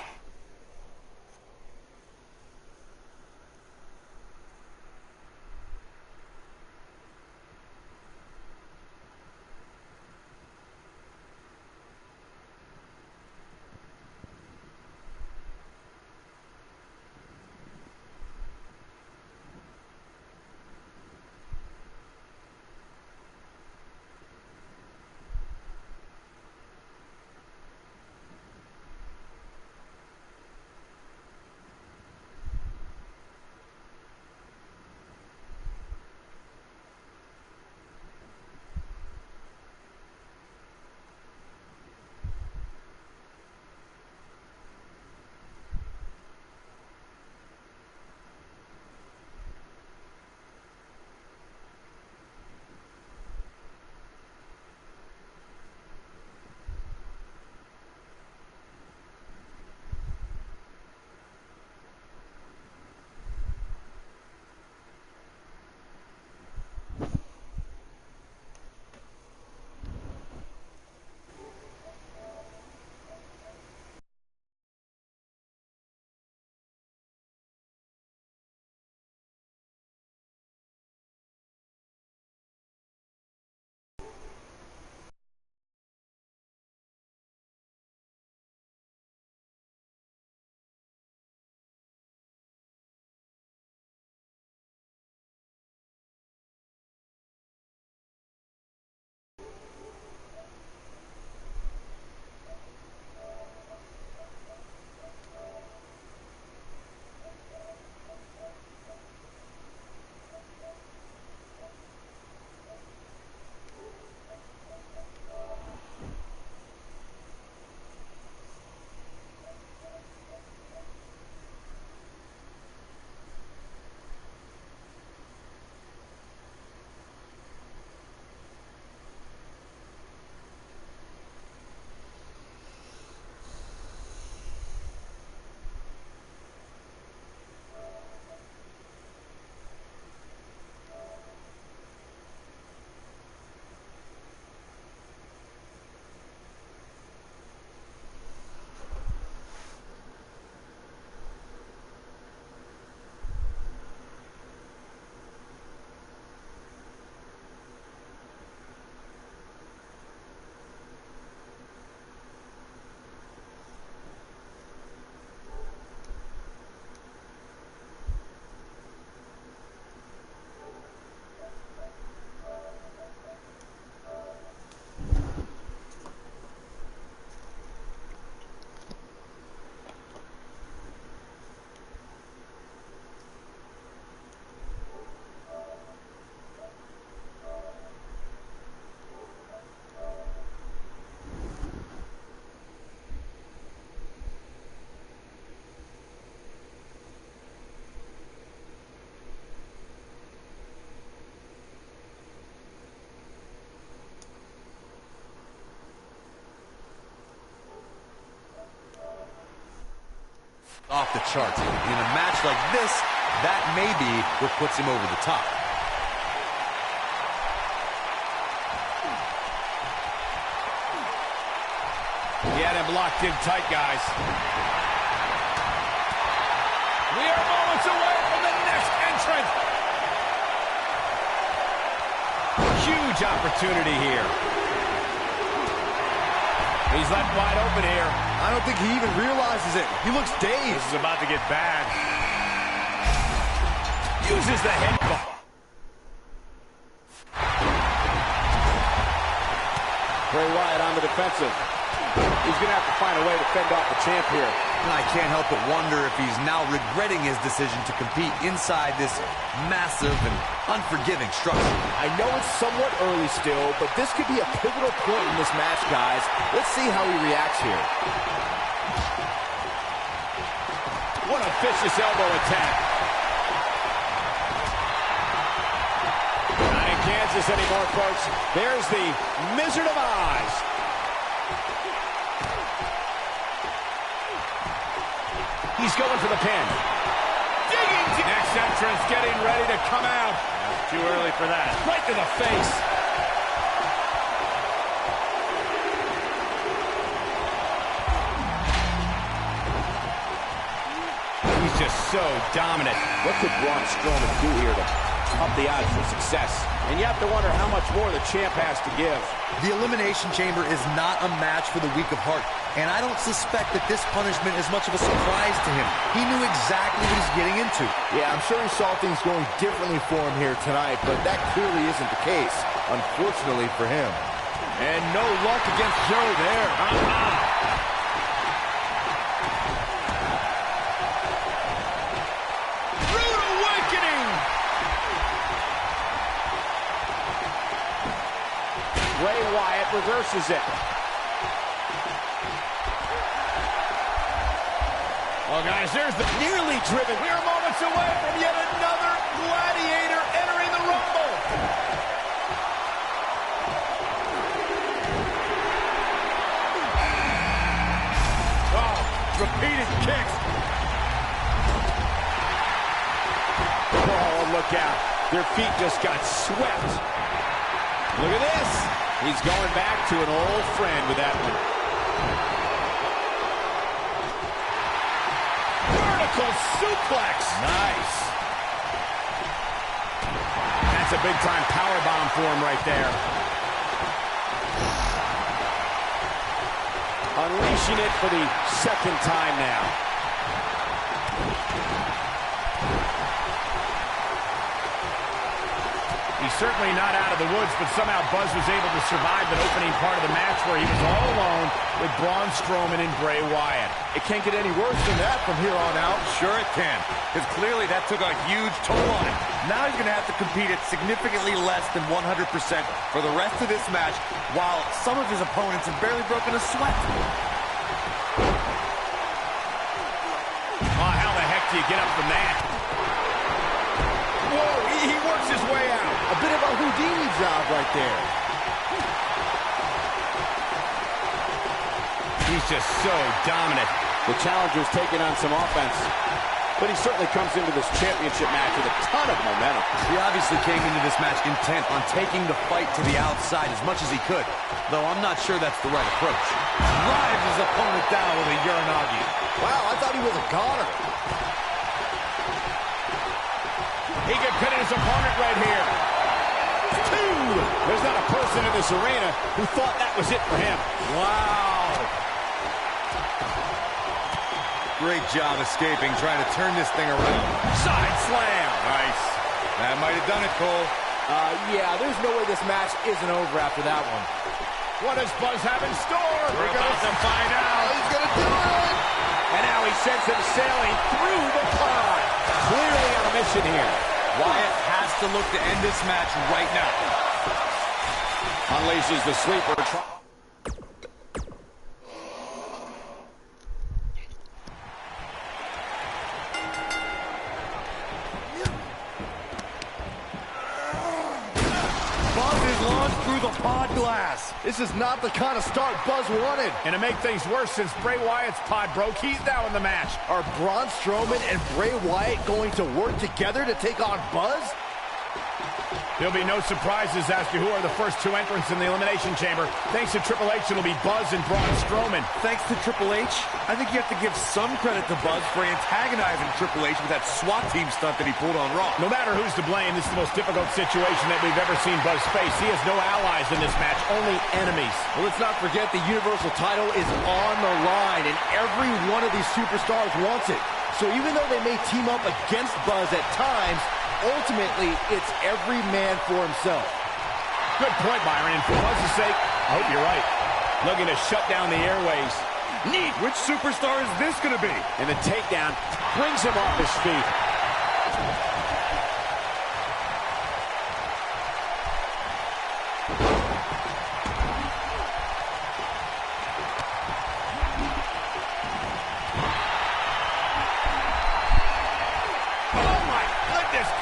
Off the charts. In a match like this, that may be what puts him over the top. He had him locked in tight, guys. We are moments away from the next entrant. Huge opportunity here. He's left wide open here. I don't think he even realizes it. He looks dazed. This is about to get bad. Uses the head. Bray Wyatt on the defensive. He's going to have to find a way to fend off the champ here. And I can't help but wonder if he's now regretting his decision to compete inside this massive and unforgiving structure. I know it's somewhat early still, but this could be a pivotal point in this match, guys. Let's see how he reacts here. What a vicious elbow attack. Not in Kansas anymore, folks. There's the Wizard of Oz. He's going for the pin. Digging deep. Next entrance getting ready to come out. That's too early for that. Right to the face. He's just so dominant. What could Braun Strowman do here to up the odds for success? And you have to wonder how much more the champ has to give. The Elimination Chamber is not a match for the weak of heart, and I don't suspect that this punishment is much of a surprise to him. He knew exactly what he's getting into. Yeah, I'm sure he saw things going differently for him here tonight, but that clearly isn't the case, unfortunately for him. And no luck against Joe there. Rude awakening. Bray Wyatt reverses it. Well, guys, there's the nearly driven. We are moments away from yet another gladiator entering the Rumble. Oh, repeated kicks. Oh, look out. Their feet just got swept. Look at this. He's going back to an old friend with that one. Vertical suplex. Nice. That's a big-time powerbomb for him right there. Unleashing it for the second time now. He's certainly not out of the woods, but somehow Buzz was able to survive the opening part of the match where he was all alone with Braun Strowman and Bray Wyatt. It can't get any worse than that from here on out. Sure it can, because clearly that took a huge toll on him. Now he's going to have to compete at significantly less than 100% for the rest of this match, while some of his opponents have barely broken a sweat. Oh, how the heck do you get up from that? Whoa, he works his way out. A bit of a Houdini job right there. He's just so dominant. The challenger's taking on some offense, but he certainly comes into this championship match with a ton of momentum. He obviously came into this match intent on taking the fight to the outside as much as he could, though I'm not sure that's the right approach. Drives his opponent down with a Uranagi. Wow, I thought he was a goner. He could pin his opponent right here. Two! There's not a person in this arena who thought that was it for him. Wow. Great job escaping, trying to turn this thing around. Side slam. Nice. That might have done it, Cole. Yeah, there's no way this match isn't over after that one. What does Buzz have in store? We're about to find out. He's gonna do it! And now he sends him sailing through the pond. Clearly on a mission here. Wyatt has to look to end this match right now. Unleashes the sleeper. Buzz is launched through through the pod glass. This is not the kind of start Buzz wanted. And to make things worse, since Bray Wyatt's pod broke, he's now in the match. Are Braun Strowman and Bray Wyatt going to work together to take on Buzz? There'll be no surprises as to who are the first two entrants in the Elimination Chamber. Thanks to Triple H, it'll be Buzz and Braun Strowman. Thanks to Triple H, I think you have to give some credit to Buzz for antagonizing Triple H with that SWAT team stunt that he pulled on Raw. No matter who's to blame, this is the most difficult situation that we've ever seen Buzz face. He has no allies in this match, only enemies. Well, let's not forget the Universal title is on the line, and every one of these superstars wants it. So even though they may team up against Buzz at times, ultimately, it's every man for himself. Good point, Byron. And for Buzz's sake, I hope you're right. Looking to shut down the airways. Neat. Which superstar is this going to be? And the takedown brings him off his feet.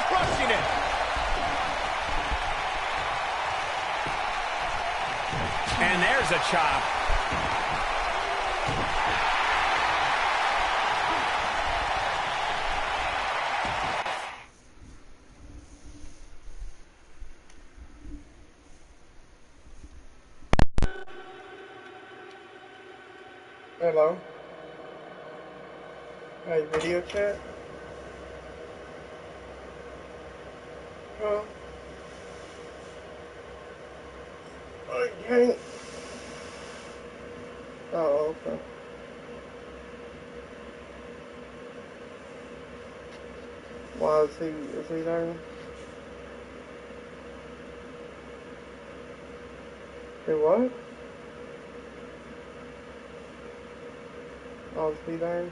Crushing it. And there's a chop. Hello. Hey, video chat? I can't. Oh, okay. Why is he there? Do what? Oh, is he there?